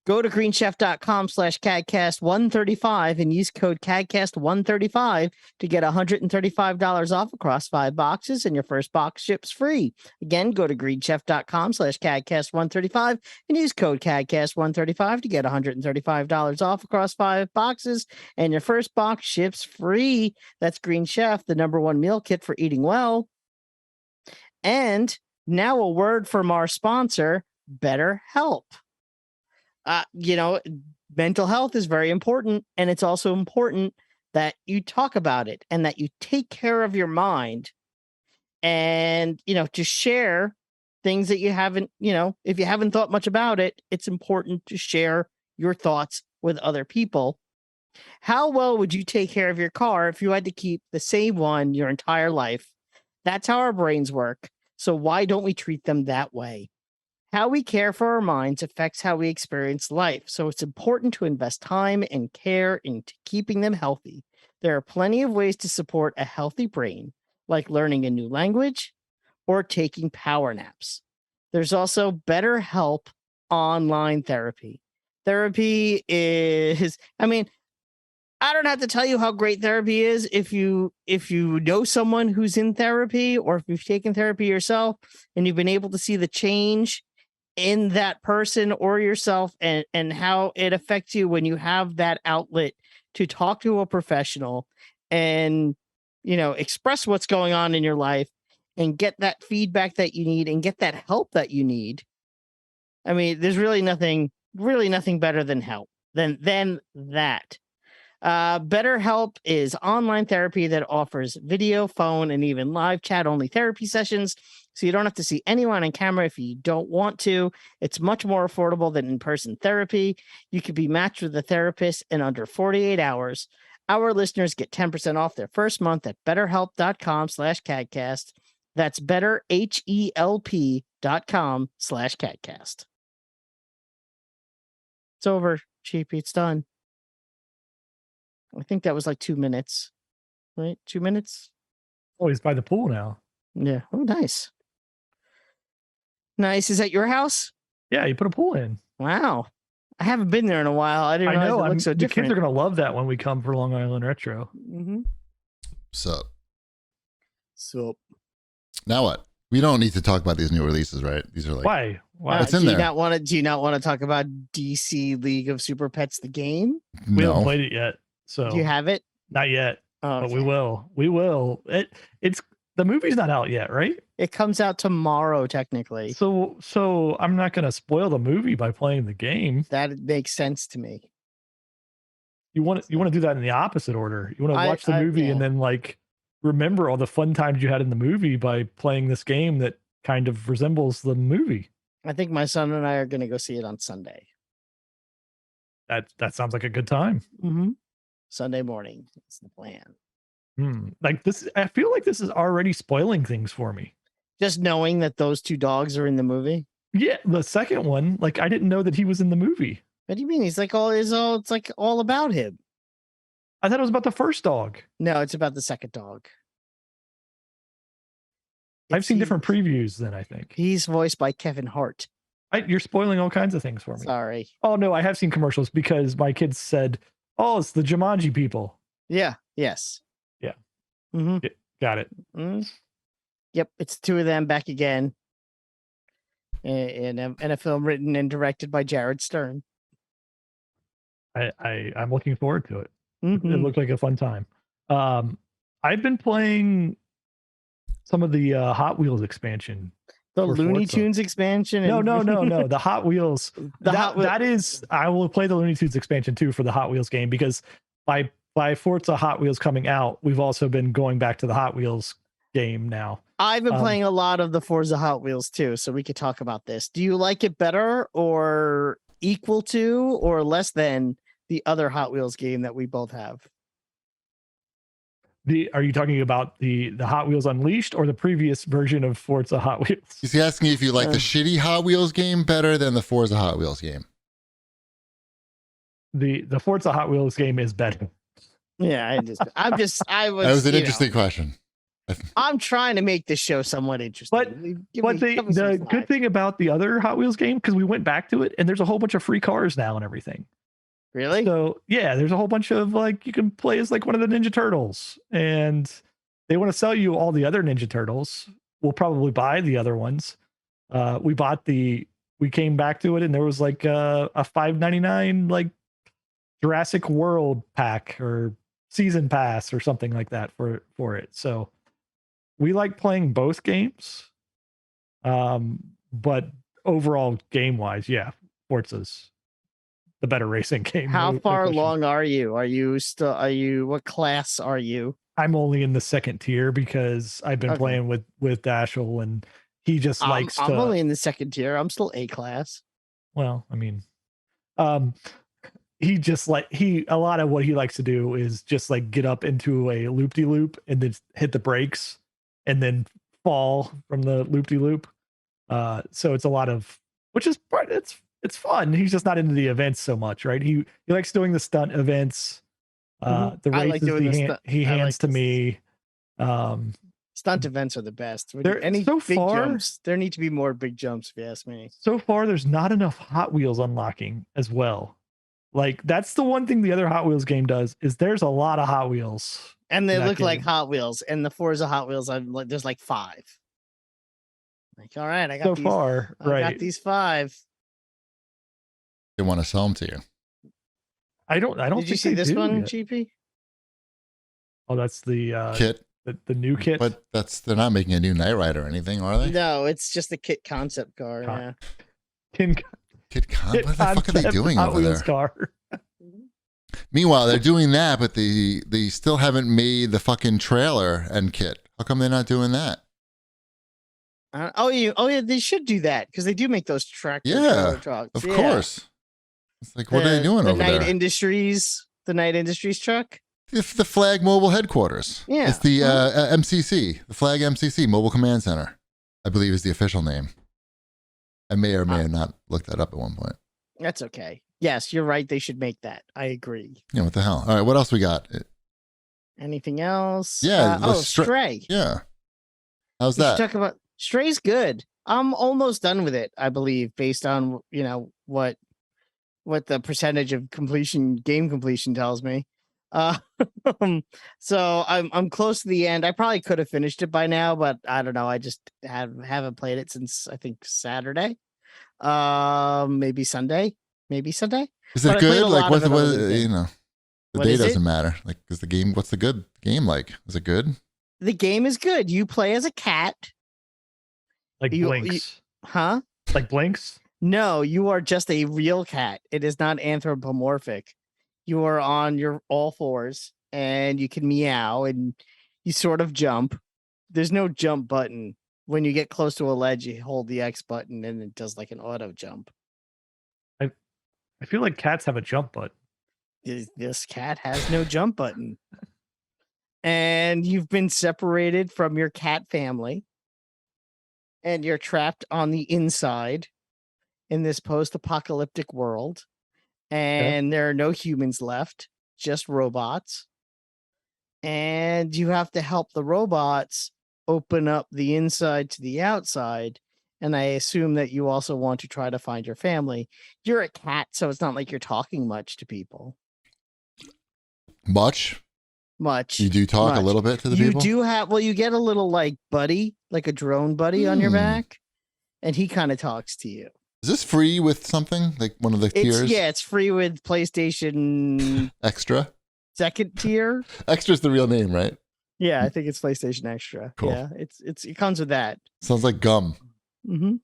Go to greenchef.com/CAGcast135 and use code CAGcast135 to get $135 off across 5 boxes, and your first box ships free. Again, go to greenchef.com/CAGcast135 and use code CAGcast135 to get $135 off across 5 boxes, and your first box ships free. That's Green Chef, the #1 meal kit for eating well. And now a word from our sponsor, BetterHelp. Mental health is very important, and it's also important that you talk about it and that you take care of your mind, and to share things that you haven't, if you haven't thought much about it, it's important to share your thoughts with other people. How well would you take care of your car if you had to keep the same one your entire life? That's how our brains work. So why don't we treat them that way? How we care for our minds affects how we experience life, so it's important to invest time and care into keeping them healthy. There are plenty of ways to support a healthy brain, like learning a new language or taking power naps. There's also BetterHelp online therapy. Therapy is, I don't have to tell you how great therapy is if you know someone who's in therapy, or if you've taken therapy yourself and you've been able to see the change in that person or yourself, and how it affects you when you have that outlet to talk to a professional and express what's going on in your life and get that feedback that you need and get that help that you need. There's really nothing better than help than that. BetterHelp is online therapy that offers video, phone, and even live chat only therapy sessions, so you don't have to see anyone on camera if you don't want to. It's much more affordable than in-person therapy. You can be matched with a therapist in under 48 hours. Our listeners get 10% off their first month at betterhelp.com/CAGcast. That's betterhelp.com/CAGcast. It's over, Cheapy. It's done. I think that was like 2 minutes, right? 2 minutes. Oh, he's by the pool now. Yeah. Oh, nice. Nice. Is that your house? Yeah, you put a pool in. Wow. I haven't been there in a while. I didn't realize it looked so different. The kids are going to love that when we come for Long Island Retro. Mm-hmm. So Now what? We don't need to talk about these new releases, right? These are like, why? What's in there? Do you not want to talk about DC League of Super Pets, the game? We haven't played it yet. So do you have it? Not yet. Oh, but we will. It's the movie's not out yet, right? It comes out tomorrow, technically. So I'm not going to spoil the movie by playing the game. That makes sense to me. You want to do that in the opposite order. You want to watch the movie and then remember all the fun times you had in the movie by playing this game that kind of resembles the movie. I think my son and I are going to go see it on Sunday. That sounds like a good time. Mm-hmm. Sunday morning. That's the plan. Like this, I feel like this is already spoiling things for me. Just knowing that those 2 dogs are in the movie. Yeah, the second one, I didn't know that he was in the movie. What do you mean? It's all about him. I thought it was about the first dog. No, it's about the second dog. I've seen different previews then, I think. He's voiced by Kevin Hart. You're spoiling all kinds of things for me. Sorry. Oh, no, I have seen commercials because my kids said, oh, it's the Jumanji people. Yeah. Yes. Yeah. Mm-hmm. Yeah, got it. Mm-hmm. Yep. It's 2 of them back again. In a film written and directed by Jared Stern. I'm looking forward to it. Mm-hmm. It looked like a fun time. I've been playing some of the Hot Wheels expansion. The Looney Tunes expansion? No. The Hot Wheels. That is, I will play the Looney Tunes expansion too for the Hot Wheels game, because by Forza Hot Wheels coming out, we've also been going back to the Hot Wheels game now. I've been playing a lot of the Forza Hot Wheels too, so we could talk about this. Do you like it better or equal to or less than the other Hot Wheels game that we both have? Are you talking about the Hot Wheels Unleashed or the previous version of Forza Hot Wheels? He's asking if you like the shitty Hot Wheels game better than the Forza Hot Wheels game. The Forza Hot Wheels game is better. Yeah, that was an interesting question. I'm trying to make this show somewhat interesting. But the good thing about the other Hot Wheels game, because we went back to it, and there's a whole bunch of free cars now and everything. Really? So yeah, there's a whole bunch of like you can play as like one of the Ninja Turtles, and they want to sell you all the other Ninja Turtles. We'll probably buy the other ones. We came back to it, and there was like a $5.99 like Jurassic World pack or season pass or something like that for it. So we like playing both games. But overall game wise, yeah, Forza's the better racing game. How far along are you? What class are you? I'm only in the second tier because I've been playing with Dashel, and he just likes I'm only in the second tier. I'm still A class. Well, I mean, he just a lot of what he likes to do is just like get up into a loop-de-loop and then hit the brakes and then fall from the loop-de-loop. So it's a lot of, which is it's fun. He's just not into the events so much, right? He likes doing the stunt events. The races he hands to me. Stunt events are the best. Jumps, there need to be more big jumps, if you ask me. So far, there's not enough Hot Wheels unlocking as well. Like that's the one thing the other Hot Wheels game does is there's a lot of Hot Wheels. And they look like Hot Wheels. And the Forza Hot Wheels, there's like 5. Like, all right, I got got these 5. They want to sell them to you. I don't. Did you see this one, GP? Oh, that's the kit. The new kit. But they're not making a new Knight Rider or anything, are they? No, it's just a kit concept car. Yeah. What the fuck are they doing over there? Car. Meanwhile, they're doing that, but they still haven't made the fucking trailer and kit. How come they're not doing that? Yeah, they should do that because they do make those tractor trucks. Of course. It's like, what are they doing over there? The Knight Industries truck. It's the Flag Mobile Headquarters. Yeah. It's the MCC, the Flag MCC, Mobile Command Center, I believe is the official name. I may or may have not looked that up at one point. That's okay. Yes, you're right. They should make that. I agree. Yeah, what the hell? All right, what else we got? Anything else? Yeah. Stray. Yeah. How's that? Talk about Stray's good. I'm almost done with it, I believe, based on what the percentage of game completion tells me. So I'm close to the end. I probably could have finished it by now, but I don't know. I just haven't played it since I think Saturday. Maybe Sunday. Is it good? Like what the day doesn't matter. Like is the game what's the good game like? Is it good? The game is good. You play as a cat. Like Blinks. Huh? Like Blinks? No, you are just a real cat. It is not anthropomorphic. You are on your all fours and you can meow and you sort of jump. There's no jump button. When you get close to a ledge, you hold the X button and it does like an auto jump. I feel like cats have a jump button. This cat has no jump button. And you've been separated from your cat family. And you're trapped on the inside in this post-apocalyptic world. And there are no humans left, just robots. And you have to help the robots open up the inside to the outside. And I assume that you also want to try to find your family. You're a cat, so it's not like you're talking much to people. Much. You do talk a little bit to the people? You do have, you get a little like buddy, like a drone buddy on your back. And he kind of talks to you. Is this free with something? Like one of the tiers? Yeah, it's free with PlayStation Extra? Second tier. Extra's the real name, right? Yeah, I think it's PlayStation Extra. Cool. Yeah, it comes with that. Sounds like gum. Mm-hmm.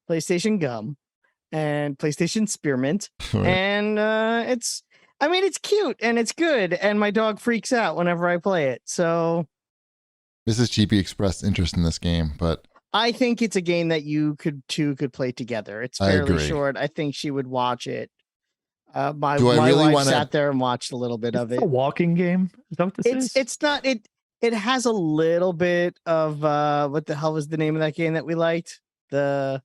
PlayStation Gum and PlayStation Spearmint. Right. And it's cute and it's good. And my dog freaks out whenever I play it. So Mrs. Cheapy expressed interest in this game, but I think it's a game that you could play together. It's fairly short. I think she would watch it. My wife sat there and watched a little bit of it. It's a walking game. Is that what this is? It's not. It has a little bit of what the hell was the name of that game that we liked? The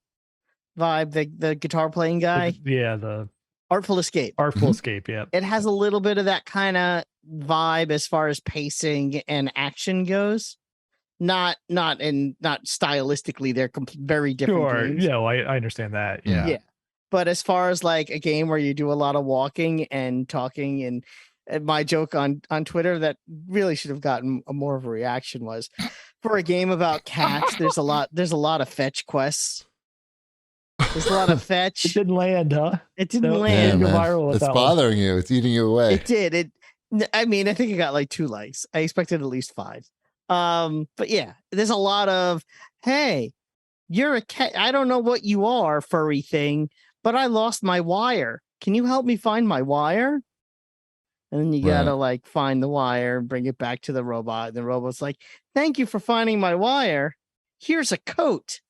vibe, the guitar playing guy. The Artful Escape. Artful Escape. Yeah. It has a little bit of that kind of vibe as far as pacing and action goes. not stylistically. They're very different Sure. games. No, I understand that. Yeah. Yeah. But as far as like a game where you do a lot of walking and talking, and my joke on Twitter that really should have gotten more of a reaction was, for a game about cats, there's a lot of fetch quests. There's a lot of fetch. It didn't land, huh? It didn't No, land. Yeah, didn't go man. viral with It's that one. bothering you. It's eating you away. It did. I mean, I think it got like 2 likes. I expected at least 5. But yeah, there's a lot of, hey, you're a cat. I don't know what you are, furry thing, but I lost my wire. Can you help me find my wire? And then you gotta like find the wire and bring it back to the robot. And the robot's like, thank you for finding my wire. Here's a coat.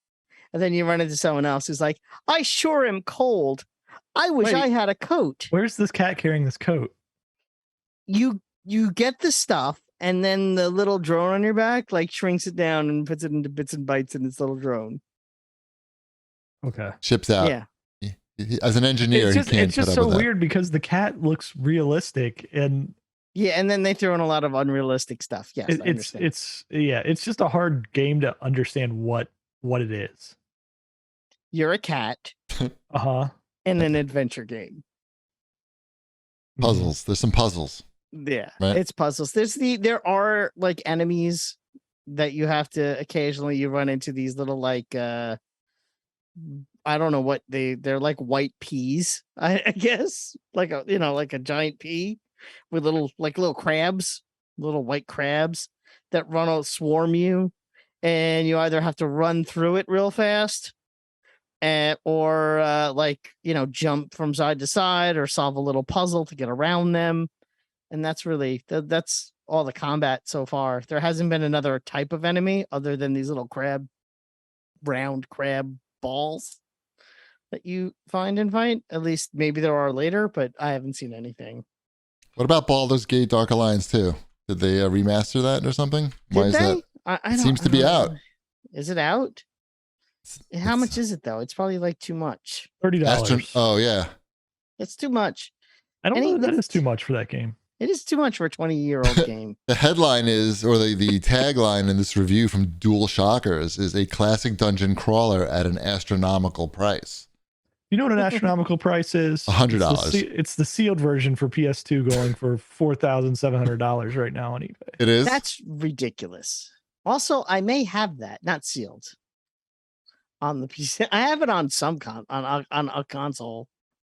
And then you run into someone else who's like, I sure am cold. I wish Wait. I had a coat. Where's this cat carrying this coat? You get the stuff, and then the little drone on your back like shrinks it down and puts it into bits and bytes in its little drone. Okay. Ships out. Yeah. As an engineer, It's just, he can't it's just put up so with weird because the cat looks realistic and Yeah, and then they throw in a lot of unrealistic stuff. Yes, I understand. it's just a hard game to understand what it is. You're a cat Uh-huh. in an adventure game. that. Puzzles. There's some puzzles. Yeah, Right. it's puzzles. There are like enemies that you have to occasionally you run into these little like I don't know what they're like white peas, I guess, like a giant pea with little crabs, little white crabs that swarm you, and you either have to run through it real fast, or jump from side to side or solve a little puzzle to get around them. And that's really that's all the combat so far. There hasn't been another type of enemy other than these little round crab balls that you find and fight. At least maybe there are later, but I haven't seen anything. What about Baldur's Gate Dark Alliance 2? Did they remaster that or something? Why is that? It seems to be out. Is it out? How much is it though? It's probably like too much. $30. Oh yeah. It's too much. I don't know if that is too much for that game. It is too much for a 20-year-old game. The headline is, or the tagline in this review from Dual Shockers is a classic dungeon crawler at an astronomical price. You know what an astronomical price is? $100. It's the sealed version for PS2 going for $4,700 right now on eBay. It is? That's ridiculous. Also, I may have that, not sealed, on the PC. I have it on some on a console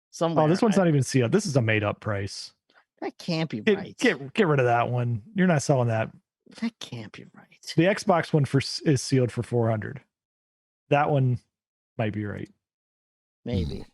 somewhere. Oh, this one's not even sealed. This is a made up price. That can't be right. Get rid of that one. You're not selling that. That can't be right. The Xbox one is sealed for $400. That one might be right. Maybe.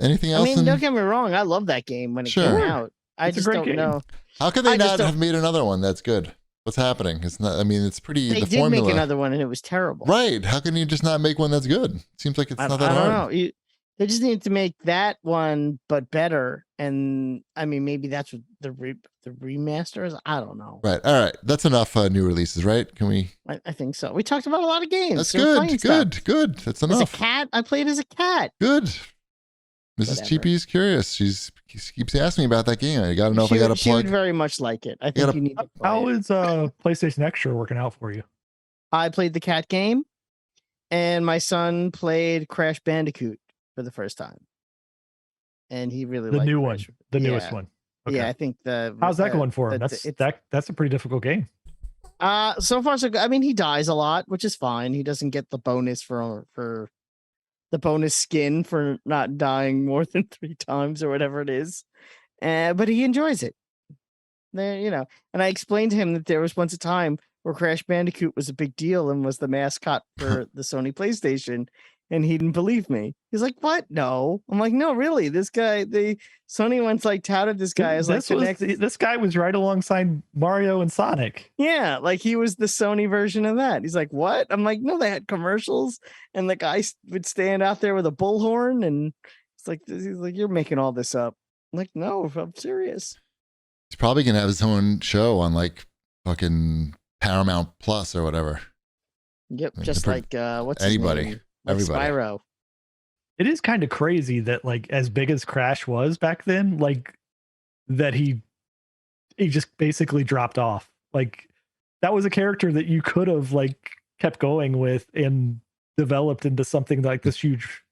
Anything else? I mean, don't get me wrong. I love that game when it came out. I just don't know. How could they not have made another one that's good? What's happening? It's not. I mean, it's pretty. They did make another one, and it was terrible. Right? How can you just not make one that's good? It seems like it's not that hard. I don't know. They just need to make that one, but better. And I mean, maybe that's what the remasters. I don't know. Right. All right. That's enough new releases, right? Can we? I think so. We talked about a lot of games. That's good. Good. That's enough. As a cat, I played as a cat. Good. Mrs. Cheapy is curious. She keeps asking me about that game. I got to know if I got to plug. She would very much like it. I think you need to play How is PlayStation Extra working out for you? I played the cat game, and my son played Crash Bandicoot for the first time, and he really liked the new one, the newest one. Okay. Yeah, I think how's that going for him? That's a pretty difficult game. So far so good. I mean, he dies a lot, which is fine. He doesn't get the bonus for the bonus skin for not dying more than 3 times or whatever it is, but he enjoys it. There, and I explained to him that there was once a time where Crash Bandicoot was a big deal and was the mascot for the Sony PlayStation. And he didn't believe me. He's like, "What? No." I'm like, "No, really. This guy, Sony once like touted this guy as this guy was right alongside Mario and Sonic. Yeah, like he was the Sony version of that." He's like, "What?" I'm like, "No, they had commercials, and the guy would stand out there with a bullhorn, and he's like, you're making all this up." I'm like, "No, I'm serious." He's probably gonna have his own show on like fucking Paramount Plus or whatever. Yep, just like what's anybody. His name? Like Everybody. Spyro. It is kind of crazy that like as big as Crash was back then, like that he just basically dropped off. Like that was a character that you could have like kept going with and developed into something like this huge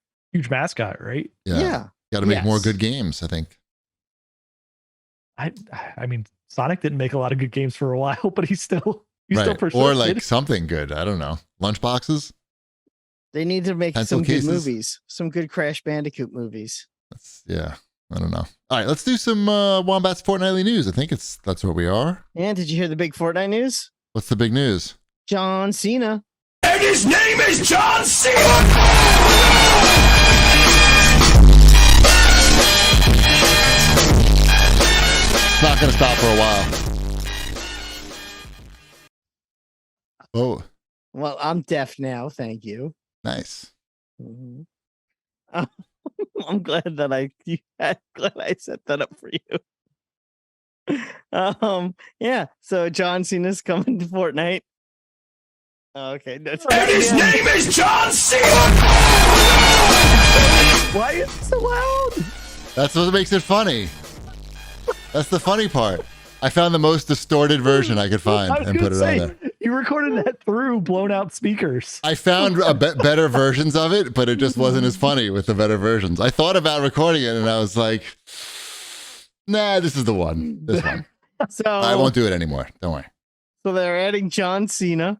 mascot, right? Yeah. Got to make more Yes. good games, I think. I mean, Sonic didn't make a lot of good games for a while, but he's still persisted. Or like something good. I don't know. Lunchboxes. They need to make Pencil some cases? good movies, some good Crash Bandicoot movies. I don't know. All right, let's do some Wombat's Fortnightly news. I think that's where we are. And did you hear the big Fortnite news? What's the big news? John Cena. And his name is John Cena! It's not going to stop for a while. Oh, Well, I'm deaf now. Thank you. nice. Mhm. I'm glad that I set that up for you. Yeah. So John Cena's coming to Fortnite. Okay. That's And his name is John Cena! Why is it so loud? That's what makes it funny. That's the funny part. I found the most distorted version I could find I was and put gonna it say, on there. you recorded that through blown out speakers. I found better versions of it, but it just wasn't as funny with the better versions. I thought about recording it, and I was like, "Nah, this is the one. This one. So I won't do it anymore. Don't worry." So they're adding John Cena.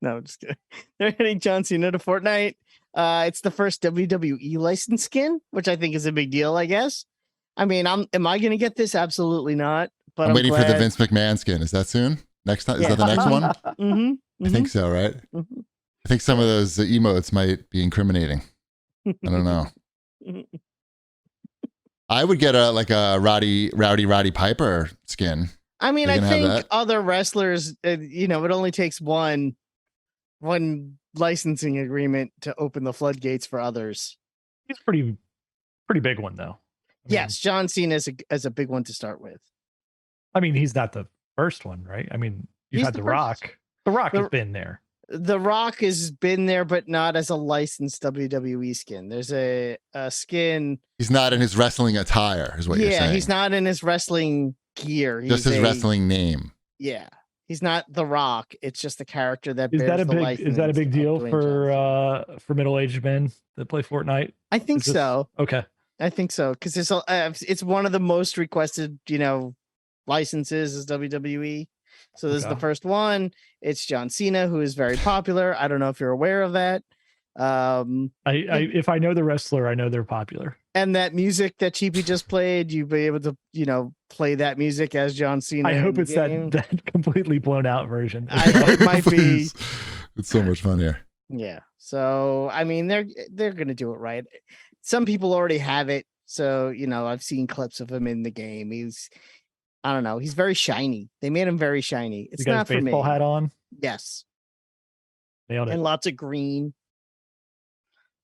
No, just kidding. They're adding John Cena to Fortnite. It's the first WWE license skin, which I think is a big deal, I guess. I mean, am I going to get this? Absolutely not. But I'm waiting for the glad. Vince McMahon skin. Is that soon? Next time? Is Yeah. that the next one? Mm-hmm, I think so, right? Mhm. I think some of those emotes might be incriminating. I don't know. I would get a Rowdy Piper skin. I mean, They're I gonna have think that? other wrestlers, it only takes one licensing agreement to open the floodgates for others. He's pretty big one though. I mean, Yes, John Cena is a big one to start with. I mean, he's not the first one, right? I mean, you've He's had the The first. Rock. The Rock The- has been there. The Rock has been there, but not as a licensed WWE skin. There's a skin. He's not in his wrestling attire, is what you're Yeah, saying. he's not in his wrestling gear. Just his wrestling name. Yeah, he's not The Rock. It's just a character that Is bears that a the big likeness is that a big of deal Dwayne Johnson. for middle-aged men that play Fortnite? I think Is this- so. Okay. I think so because it's one of the most requested, licenses is WWE. So this is the Okay. first one. It's John Cena, who is very popular. I don't know if you're aware of that. If I know the wrestler, I know they're popular. And that music that Cheapy just played, you'd be able to, play that music as John Cena. I in hope the it's game. that completely blown out version. It might be. Please. It's so much fun here. Yeah. So I mean, they're gonna do it right. Some people already have it. So I've seen clips of him in the game. I don't know. He's very shiny. They made him very shiny. It's You got not his for me. baseball hat on. Yes, Nailed it. and lots of green.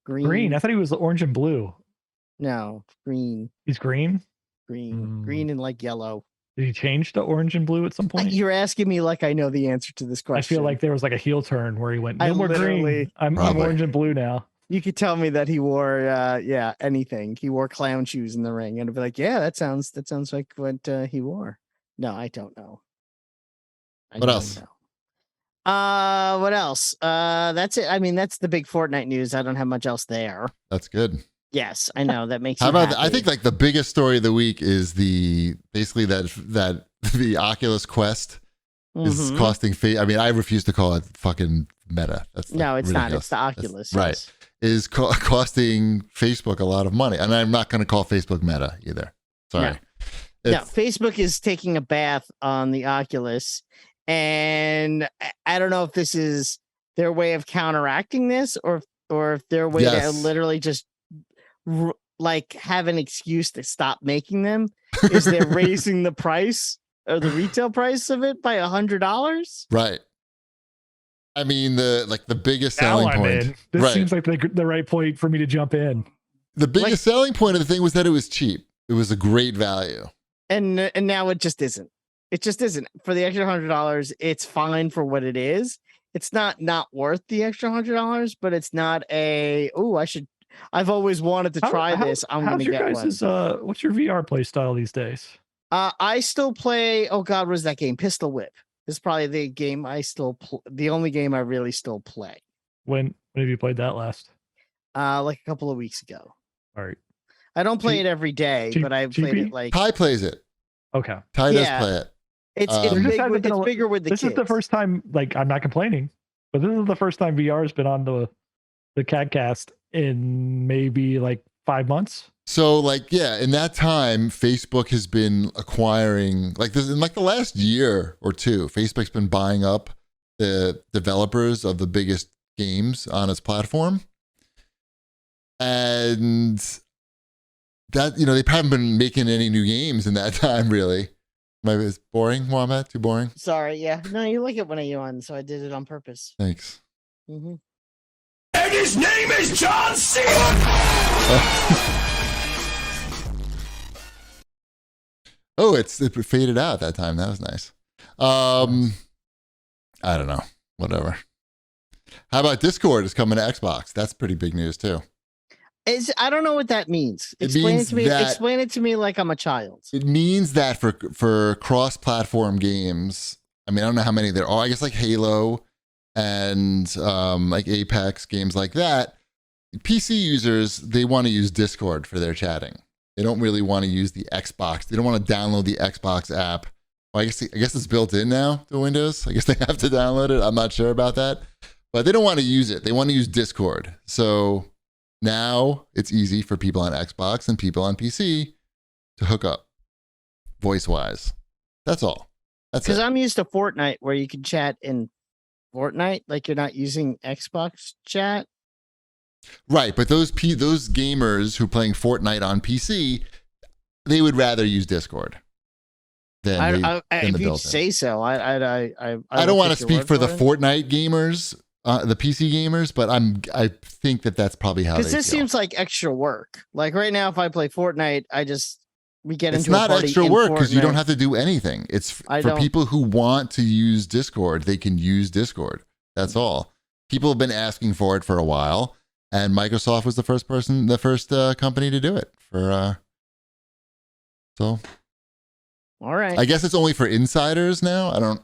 Green. I thought he was orange and blue. No, green, He's green. green, and like yellow. Did he change to orange and blue at some point? You're asking me like I know the answer to this I question. feel like there was like a heel turn where he went, I no more green. literally- I'm Probably. orange and blue now. you could tell me that he wore anything. He wore clown shoes in the ring, and I'd be like, yeah, that sounds like what he wore. No, I don't know. What else? What else? That's it. I mean, that's the big Fortnite news. I don't have much else there. That's good. Yes, I know that makes. How you about I happy. think like the biggest story of the week is basically that the Oculus Quest is Mhm. costing I mean, I refuse to call it fucking Meta. That's like, No, it's not. ridiculous. It's the Oculus. right. yes. Is costing Facebook a lot of money, and I'm not going to call Facebook Meta either. Sorry. No, It's- Facebook is taking a bath on the Oculus, and I don't know if this is their way of counteracting this, or if their way Yes. to literally just like have an excuse to stop making them is they're raising the price or the retail price of it by $100. Right. I mean, the biggest Now selling I'm point. in. This Right. seems like the right point for me to jump in. The biggest selling point of the thing was that it was cheap. It was a great value. And now it just isn't. It just isn't. For the extra $100, it's fine for what it is. It's not worth the extra $100, but it's not I've always wanted to try this. I'm going to get one. What's your VR play style these days? I still play. Oh God, what is that game? Pistol Whip. This is probably the game the only game I really still play. When have you played that last? Like a couple of weeks ago. All right. I don't play it every day, but I played it like Ty plays it. Okay. Ty does play it. It's bigger with the This kids. is the first time, like, I'm not complaining, but this is the first time VR has been on the CAGcast in maybe like 5 months. So, like, yeah, in that time, Facebook has been acquiring, like, this in like the last year or two, Facebook's been buying up the developers of the biggest games on its platform. And that, you know, they haven't been making any new games in that time, really. Maybe it's boring, Wombat? Too boring? Sorry, yeah. No, you like it when I yawn, so I did it on purpose. Thanks. Mm-hmm. And his name is John Cena! Oh, it faded out that time. That was nice. I don't know. Whatever. How about Discord is coming to Xbox? That's pretty big news too. I don't know what that means. Explain it to me like I'm a child. It means that for cross-platform games, I mean, I don't know how many there are. I guess like Halo and like Apex, games like that. PC users, they want to use Discord for their chatting. They don't really want to use the Xbox. They don't want to download the Xbox app. Well, I guess it's built in now to Windows. I guess they have to download it. I'm not sure about that. But they don't want to use it. They want to use Discord. So now it's easy for people on Xbox and people on PC to hook up voice-wise. That's all. That's it. Because I'm used to Fortnite where you can chat in Fortnite, like you're not using Xbox chat. Right, but those gamers who are playing Fortnite on PC, they would rather use Discord than if you say so. I don't want to speak for the Fortnite gamers, the PC gamers, but I think that's probably how they feel. Because this seems like extra work. Like right now, if I play Fortnite, we get into a party. It's not extra work because you Fortnite. don't have to do anything. It's for people who want to use Discord. They can use Discord. That's all. People have been asking for it for a while. And Microsoft was the first company to do it. So, all right. I guess it's only for insiders now.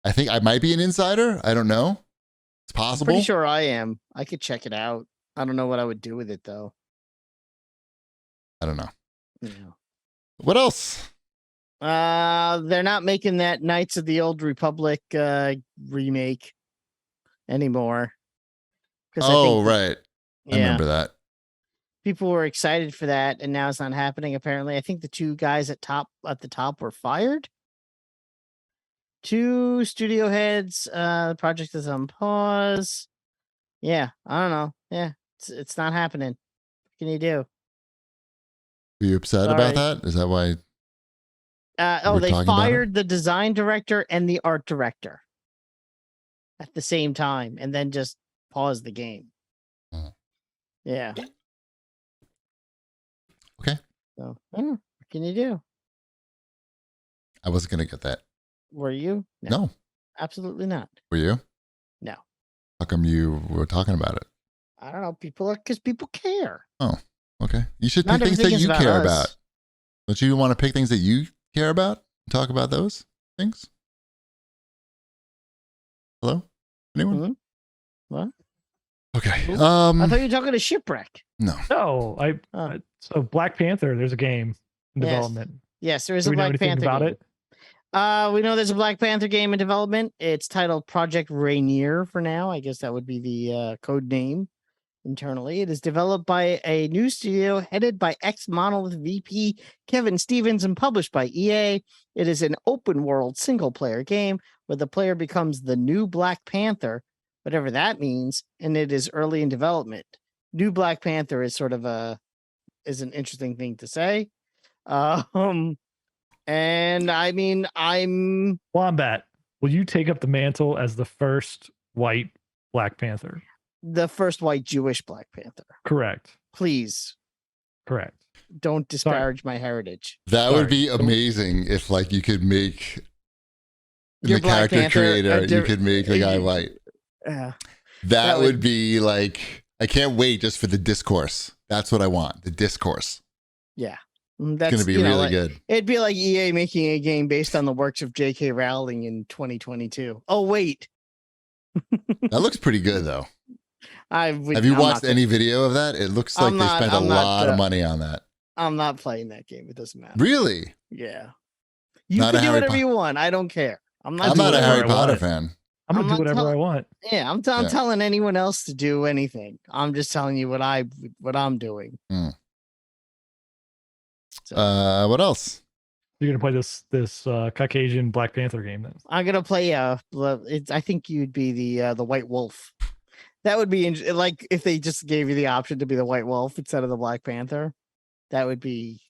I think I might be an insider. I don't know. It's possible. I'm pretty sure I am. I could check it out. I don't know what I would do with it though. I don't know. Yeah. What else? They're not making that Knights of the Old Republic remake anymore. Oh, right. I Yeah. remember that. People were excited for that, and now it's not happening. Apparently, I think the two guys at the top were fired. 2 studio heads. The project is on pause. Yeah, I don't know. Yeah, it's not happening. What can you do? Are you upset about that? Is that why? They fired the design director and the art director at the same time, and then just paused the game. Yeah. Okay. So, I don't know. What can you do? I wasn't going to get that. Were you? No. Absolutely not. Were you? No. How come you were talking about it? I don't know. Because people care. Oh, okay. You should Not pick things that everything is you about care us. about. Don't you want to pick things that you care about and talk about those things? Hello? Anyone? Mhm. What? Okay. I thought you were talking to Shipwreck. No. No, Oh. So Black Panther, there's a game in Yes. development. Yes, there is Do a we know Black anything Panther about game. it? We know there's a Black Panther game in development. It's titled Project Rainier for now. I guess that would be the code name internally. It is developed by a new studio headed by ex-Monolith VP Kevin Stevens and published by EA. It is an open-world single-player game where the player becomes the new Black Panther, whatever that means, and it is early in development. New Black Panther is sort of is an interesting thing to say. And I mean, I'm Wombat, will you take up the mantle as the first white Black Panther? the first white Jewish Black Panther. Correct. Please Correct. don't disparage my heritage. That Sorry. would be amazing if, like, you could make Your the Black character Panther, creator, you could make the guy white. Yeah. That That would would- be like, I can't wait just for the discourse. That's what I want. The discourse. Yeah. That's It's going to be really good. It'd be like EA making a game based on the works of J.K. Rowling in 2022. Oh wait, That looks pretty good though. Have Have you watched any video of that? It looks like they spent a lot of money on that. I'm not playing that game. It doesn't matter. Really? Yeah. You Not can a do Harry whatever you want. I don't care. I'm not a Harry Potter fan. I'm gonna do whatever I want. Yeah, I'm telling anyone else to do anything. I'm just telling you what I'm doing. So, What else? You're gonna play this Caucasian Black Panther game then? I'm gonna play. I think you'd be the White Wolf. That would be like if they just gave you the option to be the White Wolf instead of the Black Panther. That would be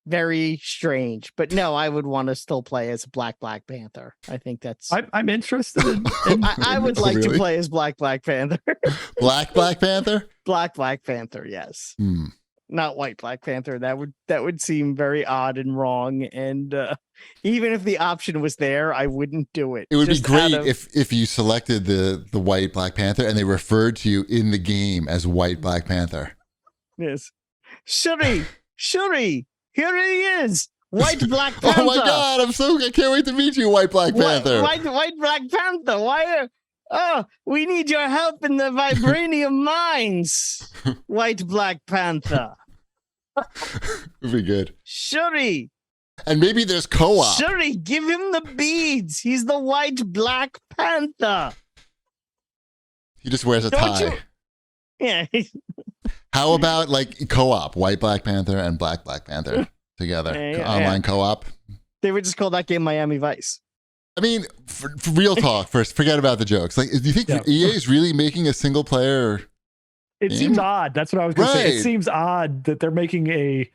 very strange. But no, I would want to still play as Black Panther. I think that's. I'm interested in. I would like to play as Black Panther. Black Panther. Black Panther. Yes. Not White Black Panther. That would seem very odd and wrong. And even if the option was there, I wouldn't do it. It would be great if you selected the White Black Panther and they referred to you in the game as White Black Panther. Yes. Shuri, here he is. White Black Panther. Oh my God, I can't wait to meet you, White Black Panther. White Black Panther. We need your help in the vibranium mines. White Black Panther. It'd be good. Shuri. And maybe there's co-op. Shuri, give him the beads. He's the White Black Panther. He just wears a tie. Yeah. How about like co-op, White Black Panther and Black Panther together, online co-op? They would just call that game Miami Vice. I mean, for real talk, first, forget about the jokes. Like, do you think EA is really making a single player? It seems odd. That's what I was going to say. It seems odd that they're making a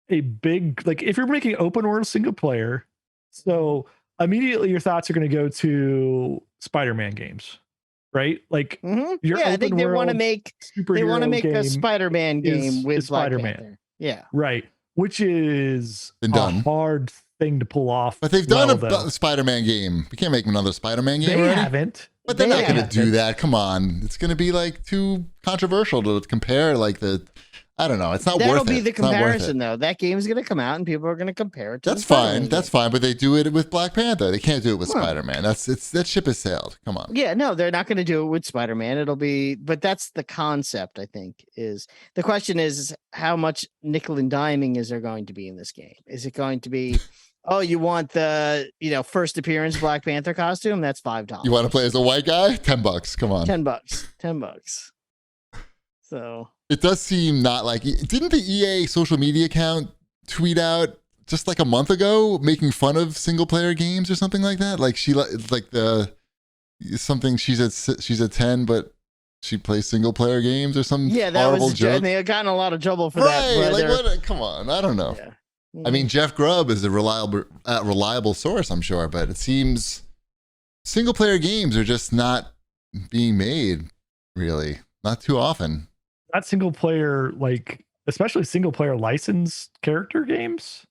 big, like, if you're making open world single player, so immediately your thoughts are going to go to Spider-Man games, right? Like, I think they want to make a Spider-Man game with Spider-Man. Yeah, right. Which is a hard thing to pull off. But they've done a Spider-Man game. We can't make another Spider-Man game. They haven't. But they're not going to do that. Come on. It's going to be like too controversial to compare like I don't know. It's not worth it. That'll be the comparison though. That game's going to come out and people are going to compare it to That's fine. That's fine. But they do it with Black Panther. They can't do it with Spider-Man. That ship has sailed. Come on. Yeah, no, they're not going to do it with Spider-Man. But that's the concept, I think, is the question is how much nickel and diming is there going to be in this game? Is it going to be oh, you want the first appearance Black Panther costume? That's $5. You want to play as a white guy? $10. Come on. $10. So it does seem not like. Didn't the EA social media account tweet out just like a month ago making fun of single player games or something like that? Like she's at 10, but she plays single player games or some horrible joke. And they had gotten a lot of trouble for that. Right? Like what? Come on, I don't know. Yeah. I mean, Jeff Grubb is a reliable source, I'm sure, but it seems single player games are just not being made, really, not too often. Not single player, like especially single player licensed character games.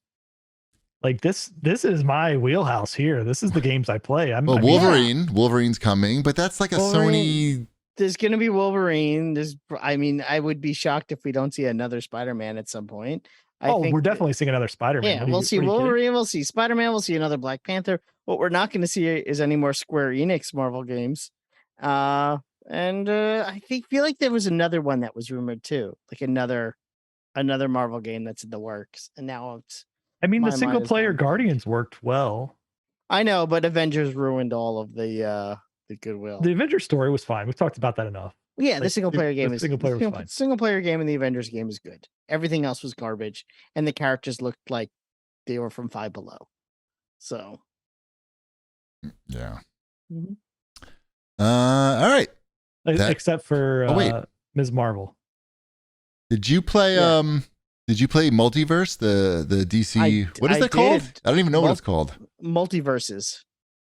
Like this is my wheelhouse here. This is the games I play. Wolverine's coming, but that's like a Sony. There's going to be Wolverine. I would be shocked if we don't see another Spider-Man at some point. We're definitely seeing another Spider-Man. Yeah, we'll see Wolverine, we'll see Spider-Man, we'll see another Black Panther. What we're not going to see is any more Square Enix Marvel games. I feel like there was another one that was rumored too, like another Marvel game that's in the works. And now the single player Guardians worked well. I know, but Avengers ruined all of the goodwill. The Avengers story was fine. We've talked about that enough. Yeah, the single player game was fine. Single player game in the Avengers game is good. Everything else was garbage, and the characters looked like they were from Five Below. So, yeah. All right. Except for Ms. Marvel. Did you play Multiverse? The DC. What is that called? I don't even know what it's called. Multiverses.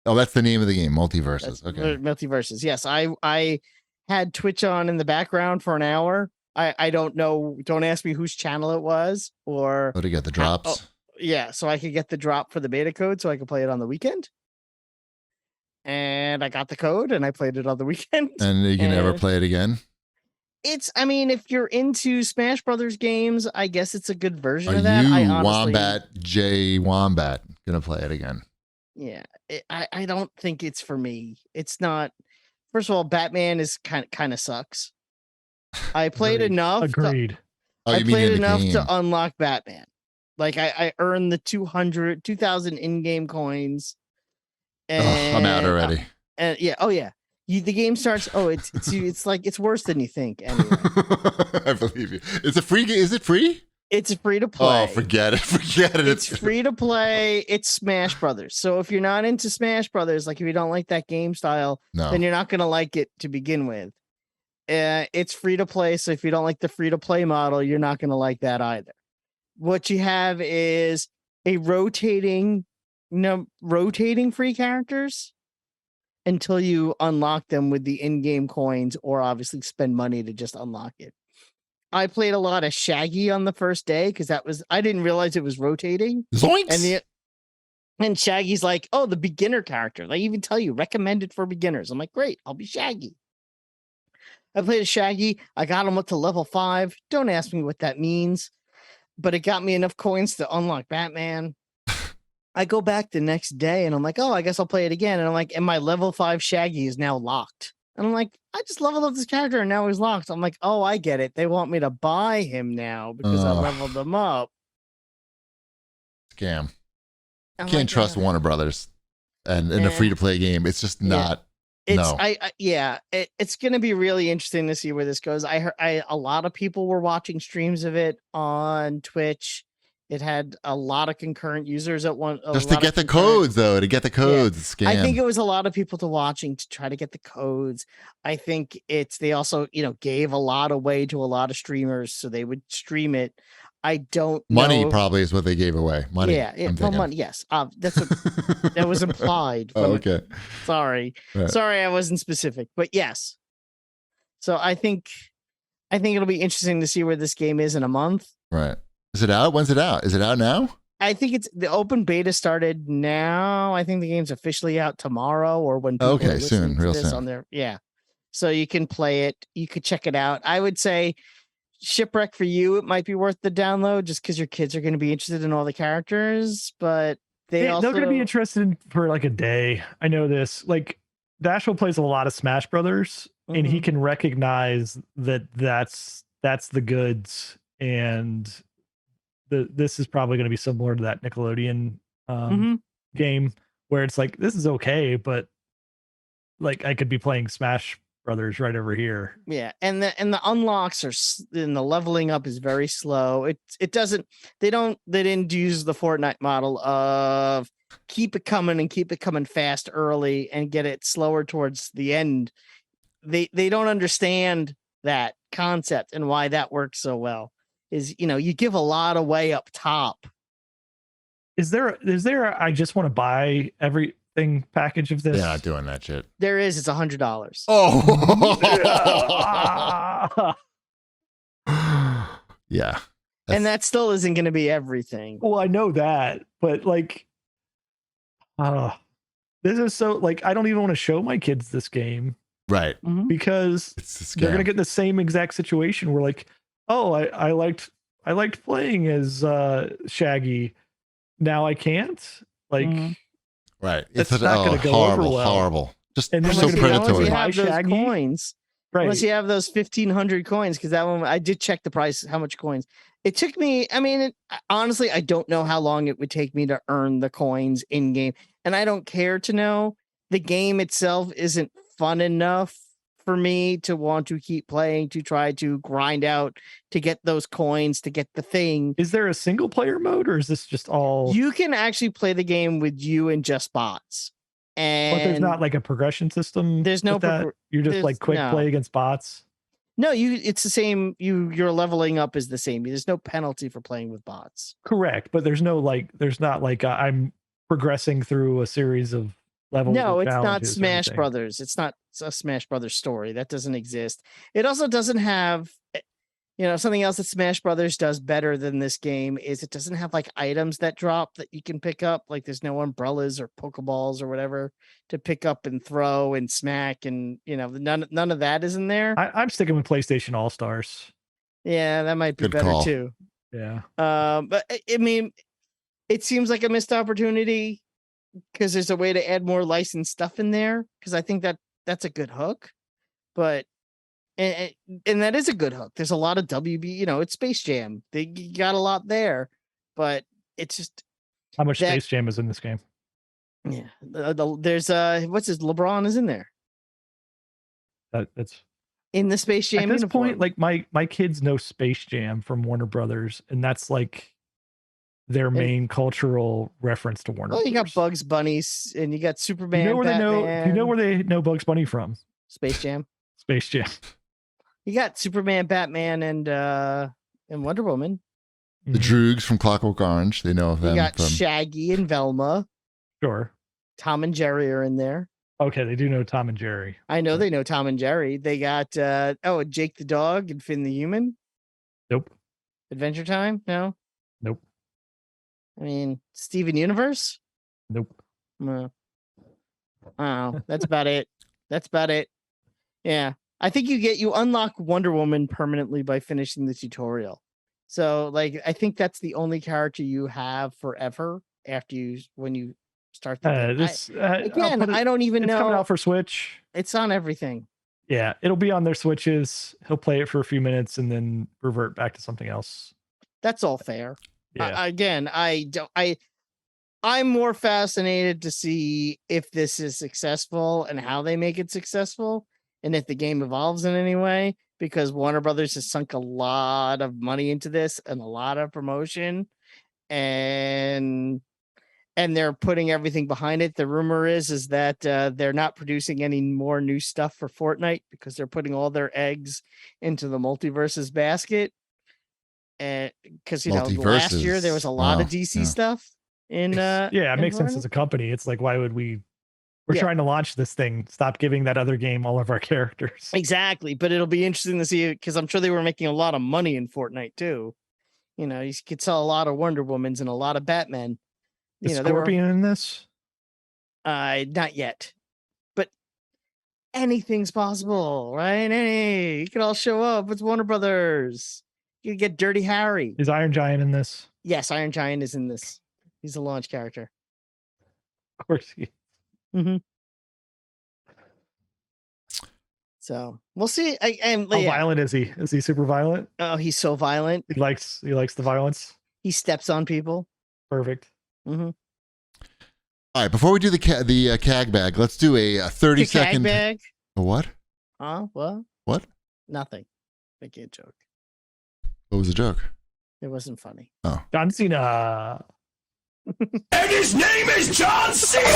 Oh, that's the name of the game. Multiverses. Okay. Multiverses. Yes, I had Twitch on in the background for an hour. I don't know. Don't ask me whose channel it was or. To get the drops. Yeah, so I could get the drop for the beta code so I could play it on the weekend. And I got the code and I played it on the weekend. And you can never play it again? I mean, if you're into Smash Brothers games, I guess it's a good version Are of that. I you honestly, Wombat J Wombat gonna play it again? yeah, I don't think it's for me. It's not. First of all, Batman is kind of sucks. I played Agreed. enough. Agreed. Oh, I you mean played in the enough game? to unlock Batman. Like I earned the 2,000 in-game coins, Oh, I'm out and already. and yeah, oh yeah. The game starts. Oh, it's like it's worse than you think. Anyway, I believe you. It's a free game. Is it free? it's free to play. Oh, forget it. Forget it. It's free to play. It's Smash Brothers. So if you're not into Smash Brothers, like if you don't like that game style, No. then you're not gonna like it to begin with. It's free to play. So if you don't like the free to play model, you're not gonna like that either. What you have is a rotating free characters until you unlock them with the in-game coins, or obviously spend money to just unlock it. I played a lot of Shaggy on the first day because I didn't realize it was rotating. Zoinks! And Shaggy's like, oh, the beginner character. They even tell you recommended for beginners. I'm like, great, I'll be Shaggy. I played a Shaggy. I got him up to level 5. Don't ask me what that means, but it got me enough coins to unlock Batman. I go back the next day and I'm like, oh, I guess I'll play it again. And I'm like, and my level 5 Shaggy is now locked. And I'm like, I just leveled up this character and now he's locked. I'm like, oh, I get it. They want me to buy him now because I leveled him up. Scam. I'm Can't like, trust Warner Brothers and in a free to play game. It's just not. It's No. It's going to be really interesting to see where this goes. I heard a lot of people were watching streams of it on Twitch. It had a lot of concurrent users at one. Just to get the codes, though. To get the codes. It's scam. I think it was a lot of people watching to try to get the codes. I think they also, gave a lot away to a lot of streamers so they would stream it. I don't know. Money probably is what they gave away. Money. Yeah. Well, money. Yes. That's what that was implied. Oh, okay. Sorry. Right. Sorry, I wasn't specific, but yes. So I think it'll be interesting to see where this game is in a month. Right. Is it out? When's it out? Is it out now? I think the open beta started now. I think the game's officially out tomorrow or when people are soon, real soon. on there. Yeah. So you can play it. You could check it out. I would say Shipwreck for you, it might be worth the download just because your kids are going to be interested in all the characters, but they're going to be interested for like a day. I know this. Like Dashville plays a lot of Smash Brothers, and he can recognize that's the goods, and this is probably going to be similar to that Nickelodeon game where it's like, this is okay, but like I could be playing Smash Brothers right over here. Yeah, and the unlocks and the leveling up is very slow. They didn't use the Fortnite model of keep it coming fast early and get it slower towards the end. They don't understand that concept and why that works so well. Is you give a lot away up top. Is there I just want to buy everything package of this? They're not doing that shit. There is. It's $100. Oh. Yeah. And that still isn't going to be everything. Well, I know that, but like, this is so like, I don't even want to show my kids this game. Right. Because they're going to get in the same exact situation where like, oh, I liked playing as Shaggy. Now I can't. Like, right. It's not going to go horrible, over well. Horrible. Just and so predatory. You have those coins. Right. Unless you have those 1,500 coins, because that one I did check the price, how much coins. It took me. I mean, honestly, I don't know how long it would take me to earn the coins in game, and I don't care to know. The game itself isn't fun enough for me to want to keep playing, to try to grind out to get those coins, to get the thing. Is there a single player mode, or is this just all? You can actually play the game with you and just bots. And but there's not like a progression system. There's no. You're just like quick play against bots. No, it's the same. Your leveling up is the same. There's no penalty for playing with bots. Correct, but there's not like I'm progressing through a series of levels. No, it's not Smash Brothers. It's not a Smash Brothers story. That doesn't exist. It also doesn't have. Something else that Smash Brothers does better than this game is it doesn't have like items that drop that you can pick up. Like there's no umbrellas or Pokeballs or whatever to pick up and throw and smack, and none of that is in there. I'm sticking with PlayStation All Stars. Yeah, that might be Good better call. too. Yeah. But I mean, it seems like a missed opportunity because there's a way to add more licensed stuff in there. Because I think that's a good hook, but. And that is a good hook. There's a lot of WB, it's Space Jam. They got a lot there, but it's just how much Space Jam is in this game. Yeah, there's what's his LeBron is in there. That's in the Space Jam. At this uniform. point, like my kids know Space Jam from Warner Brothers, and that's like their main cultural reference to Warner. Well, you got Brothers. Bugs Bunnies, and you got Superman. You know where Batman. you know where they know Bugs Bunny from? Space Jam. Space Jam. You got Superman, Batman, and Wonder Woman. The Droogs from Clockwork Orange. They know of them. You got Shaggy and Velma. Sure. Tom and Jerry are in there. Okay, they do know Tom and Jerry. I know they know Tom and Jerry. They got Jake the dog and Finn the human. Nope. Adventure Time? No. Nope. I mean, Steven Universe? Nope. No. Oh, that's about it. That's about it. Yeah. I think you unlock Wonder Woman permanently by finishing the tutorial. So like I think that's the only character you have forever when you start the game. I don't even know. It's coming out for Switch. It's on everything. Yeah, it'll be on their Switches. He'll play it for a few minutes and then revert back to something else. That's all fair. Yeah. I'm more fascinated to see if this is successful and how they make it successful, and if the game evolves in any way, because Warner Brothers has sunk a lot of money into this and a lot of promotion, and they're putting everything behind it. The rumor is that they're not producing any more new stuff for Fortnite because they're putting all their eggs into the multiverses basket. And because last year there was a lot of DC stuff in it makes sense as a company. It's like, why would we're trying to launch this thing, stop giving that other game all of our characters. Exactly, but it'll be interesting to see, because I'm sure they were making a lot of money in Fortnite too. You could sell a lot of Wonder Womans and a lot of Batmen. Is Scorpion in this? Not yet, but anything's possible, right? Hey, you can all show up. It's Warner Brothers. You can get Dirty Harry. Is Iron Giant in this? Yes, Iron Giant is in this. He's a launch character. Of course he. Mm-hmm. So we'll see. How violent is he? Is he super violent? Oh, he's so violent. He likes the violence. He steps on people. Perfect. Mm-hmm. All right, before we do the CAG bag, let's do a 30-second bag. A what? What? Nothing. Make a joke. What was the joke? It wasn't funny. Oh. John Cena. And his name is John Cena!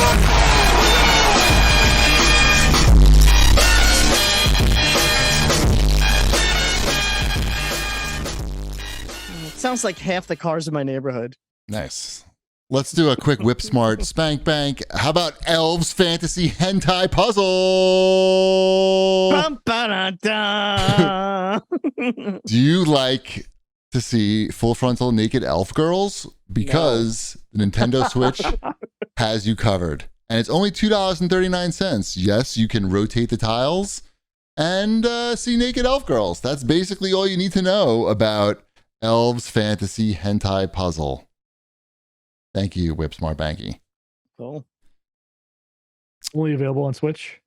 It sounds like half the cars in my neighborhood. Nice. Let's do a quick whip smart spank bank. How about Elves Fantasy Hentai Puzzle? Do you like to see full frontal naked elf girls? Because the Nintendo Switch has you covered. And it's only $2.39. Yes, you can rotate the tiles and see naked elf girls. That's basically all you need to know about Elves Fantasy Hentai Puzzle. Thank you, Whip Smart Banky. Cool. Only available on Switch?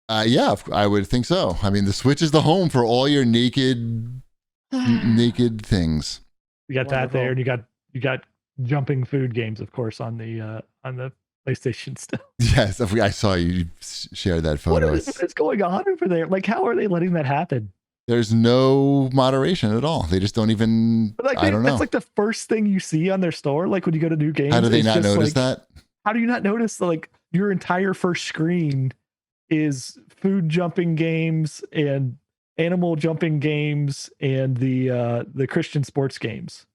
Yeah, I would think so. I mean, the Switch is the home for all your naked things. You got that there, and you got jumping food games, of course, on the PlayStation still. Yes, I saw you share that photo. What is going on over there? Like, how are they letting that happen? There's no moderation at all. They just don't even. I don't know. That's like the first thing you see on their store. Like when you go to new games. How do they not notice that? How do you not notice like your entire first screen is food jumping games and animal jumping games and the Christian sports games?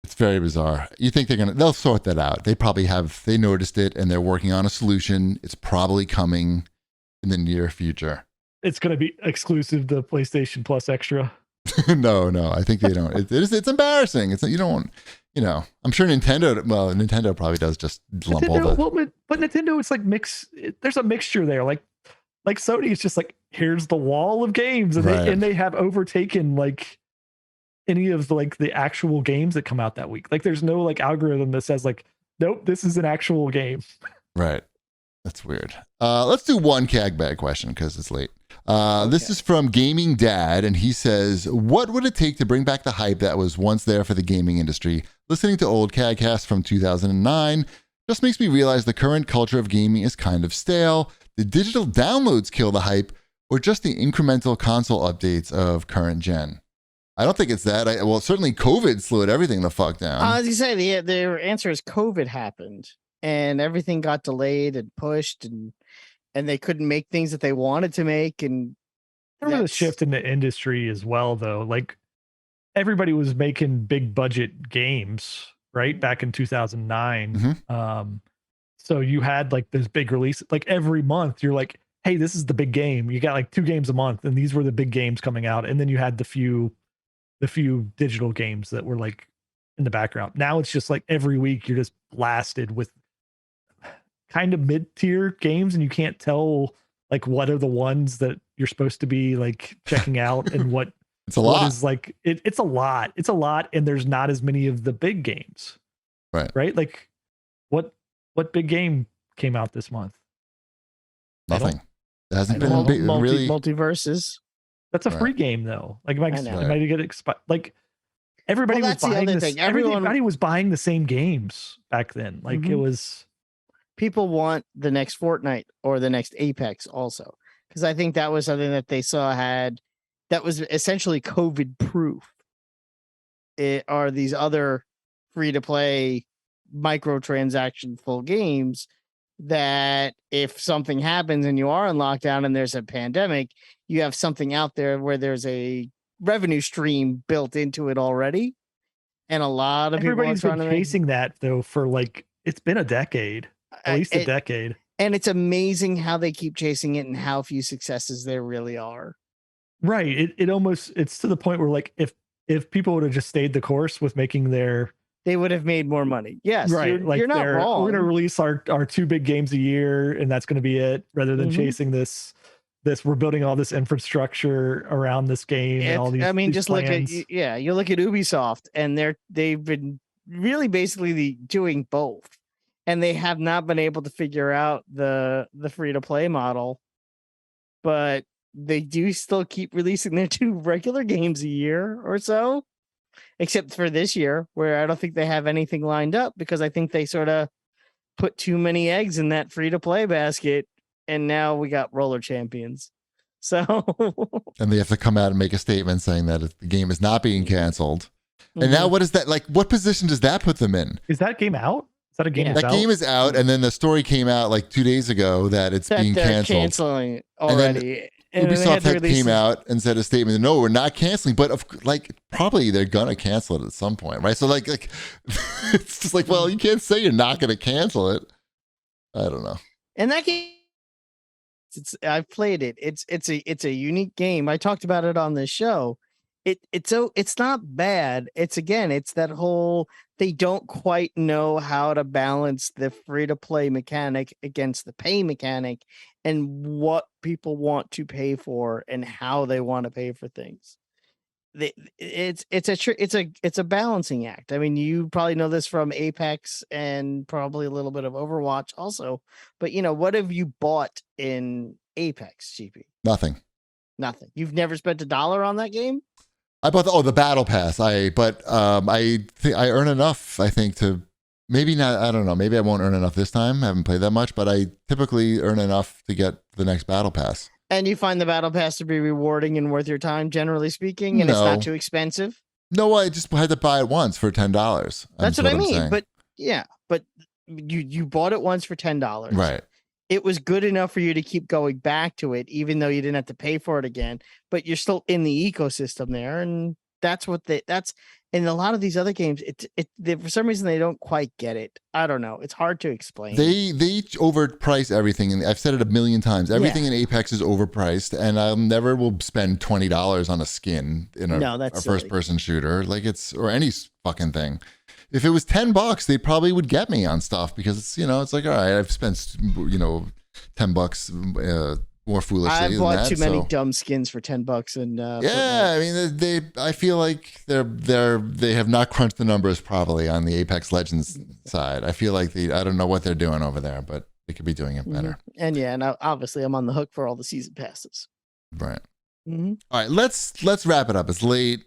It's very bizarre. You think they'll sort that out. They noticed it and they're working on a solution. It's probably coming in the near future. it's going to be exclusive to PlayStation Plus Extra. No, I think they don't. It's embarrassing. You don't, I'm sure Nintendo probably does just lump all the. But Nintendo, it's like there's a mixture there. Like Sony is just like, here's the wall of games, and Right. they have overtaken like any of the actual games that come out that week. Like there's no like algorithm that says like, nope, this is an actual game. Right. That's weird. Let's do one CAG bag question because it's late. This is from Gaming Dad, and he says, what would it take to bring back the hype that was once there for the gaming industry? Listening to old CAGcast from 2009 just makes me realize the current culture of gaming is kind of stale. Did digital downloads kill the hype, or just the incremental console updates of current gen? I don't think it's that. Certainly COVID slowed everything the fuck down. As you say, the answer is COVID happened. And everything got delayed and pushed, and they couldn't make things that they wanted to make. And there was a shift in the industry as well, though. Like everybody was making big budget games, right? Back in 2009. Mm-hmm. So you had like this big release, like every month you're like, hey, this is the big game. You got like 2 games a month, and these were the big games coming out. And then you had the few digital games that were like in the background. Now it's just like every week you're just blasted with kind of mid-tier games, and you can't tell like what are the ones that you're supposed to be like checking out and what it's a lot. What is like it's a lot, and there's not as many of the big games. Right? Like what big game came out this month? Nothing. It hasn't been big, really. Multiverses. That's a free game though. Like it might get expired. Like everybody Well, was buying this. Everybody was buying the same games back then. Like it was. People want the next Fortnite or the next Apex also, because I think that was something that they saw that was essentially COVID proof. It are these other free to play microtransaction full games that if something happens and you are in lockdown and there's a pandemic, you have something out there where there's a revenue stream built into it already. And a lot of everybody's been chasing that though for like it's been a decade. At least a decade. And it's amazing how they keep chasing it and how few successes there really are. Right. It's to the point where like if people would have just stayed the course with making they would have made more money. Yes. Right. You're not wrong. We're going to release our 2 big games a year, and that's going to be it, rather than chasing this we're building all this infrastructure around this game and all these. I mean, just plans. you look at Ubisoft, and they've been really basically doing both. And they have not been able to figure out the free-to-play model, but they do still keep releasing their 2 regular games a year or so, except for this year, where I don't think they have anything lined up, because I think they sort of put too many eggs in that free-to-play basket, and now we got Roller Champions. So, and they have to come out and make a statement saying that the game is not being canceled. And now what is that, like, what position does that put them in? Is that game out? Is that a game? That game is out, and then the story came out like 2 days ago that it's being canceled. Canceling already. And then Ubisoft came out and said a statement. No, we're not canceling, but probably they're gonna cancel it at some point, right? So like it's just like, well, you can't say you're not gonna cancel it. I don't know. And that game, I've played it. It's a unique game. I talked about it on this show. It's not bad. It's that whole, they don't quite know how to balance the free to play mechanic against the pay mechanic, and what people want to pay for and how they want to pay for things. It's a balancing act. I mean, you probably know this from Apex and probably a little bit of Overwatch also. But what have you bought in Apex, GP? Nothing. You've never spent $1 on that game? I bought the battle pass. I earn enough, I think, to maybe not. I don't know. Maybe I won't earn enough this time. I haven't played that much, but I typically earn enough to get the next battle pass. And you find the battle pass to be rewarding and worth your time, generally speaking, and it's not too expensive? No, I just had to buy it once for $10. That's what I mean. But you bought it once for $10. Right. It was good enough for you to keep going back to it, even though you didn't have to pay for it again. But you're still in the ecosystem there, and that's in a lot of these other games. For some reason they don't quite get it. I don't know. It's hard to explain. They overprice everything, and I've said it a million times. Everything in Apex is overpriced, and I never will spend $20 on a skin in a first-person shooter, like or any fucking thing. If it was $10, they probably would get me on stuff because it's it's like, all right, I've spent $10 more foolishly. I've bought too many dumb skins for $10 and I mean I feel like they have not crunched the numbers properly on the Apex Legends side. I feel like I don't know what they're doing over there, but they could be doing it better. And obviously I'm on the hook for all the season passes. Right. All right, let's wrap it up. It's late.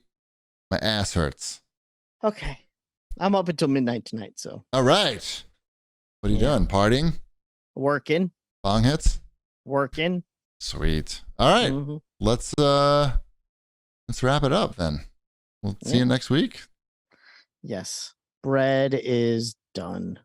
My ass hurts. Okay. I'm up until midnight tonight, so. All right. What are you doing? Partying? Working. Bong hits? Working. Sweet. All right. Let's wrap it up then. We'll see you next week. Yes. Bread is done.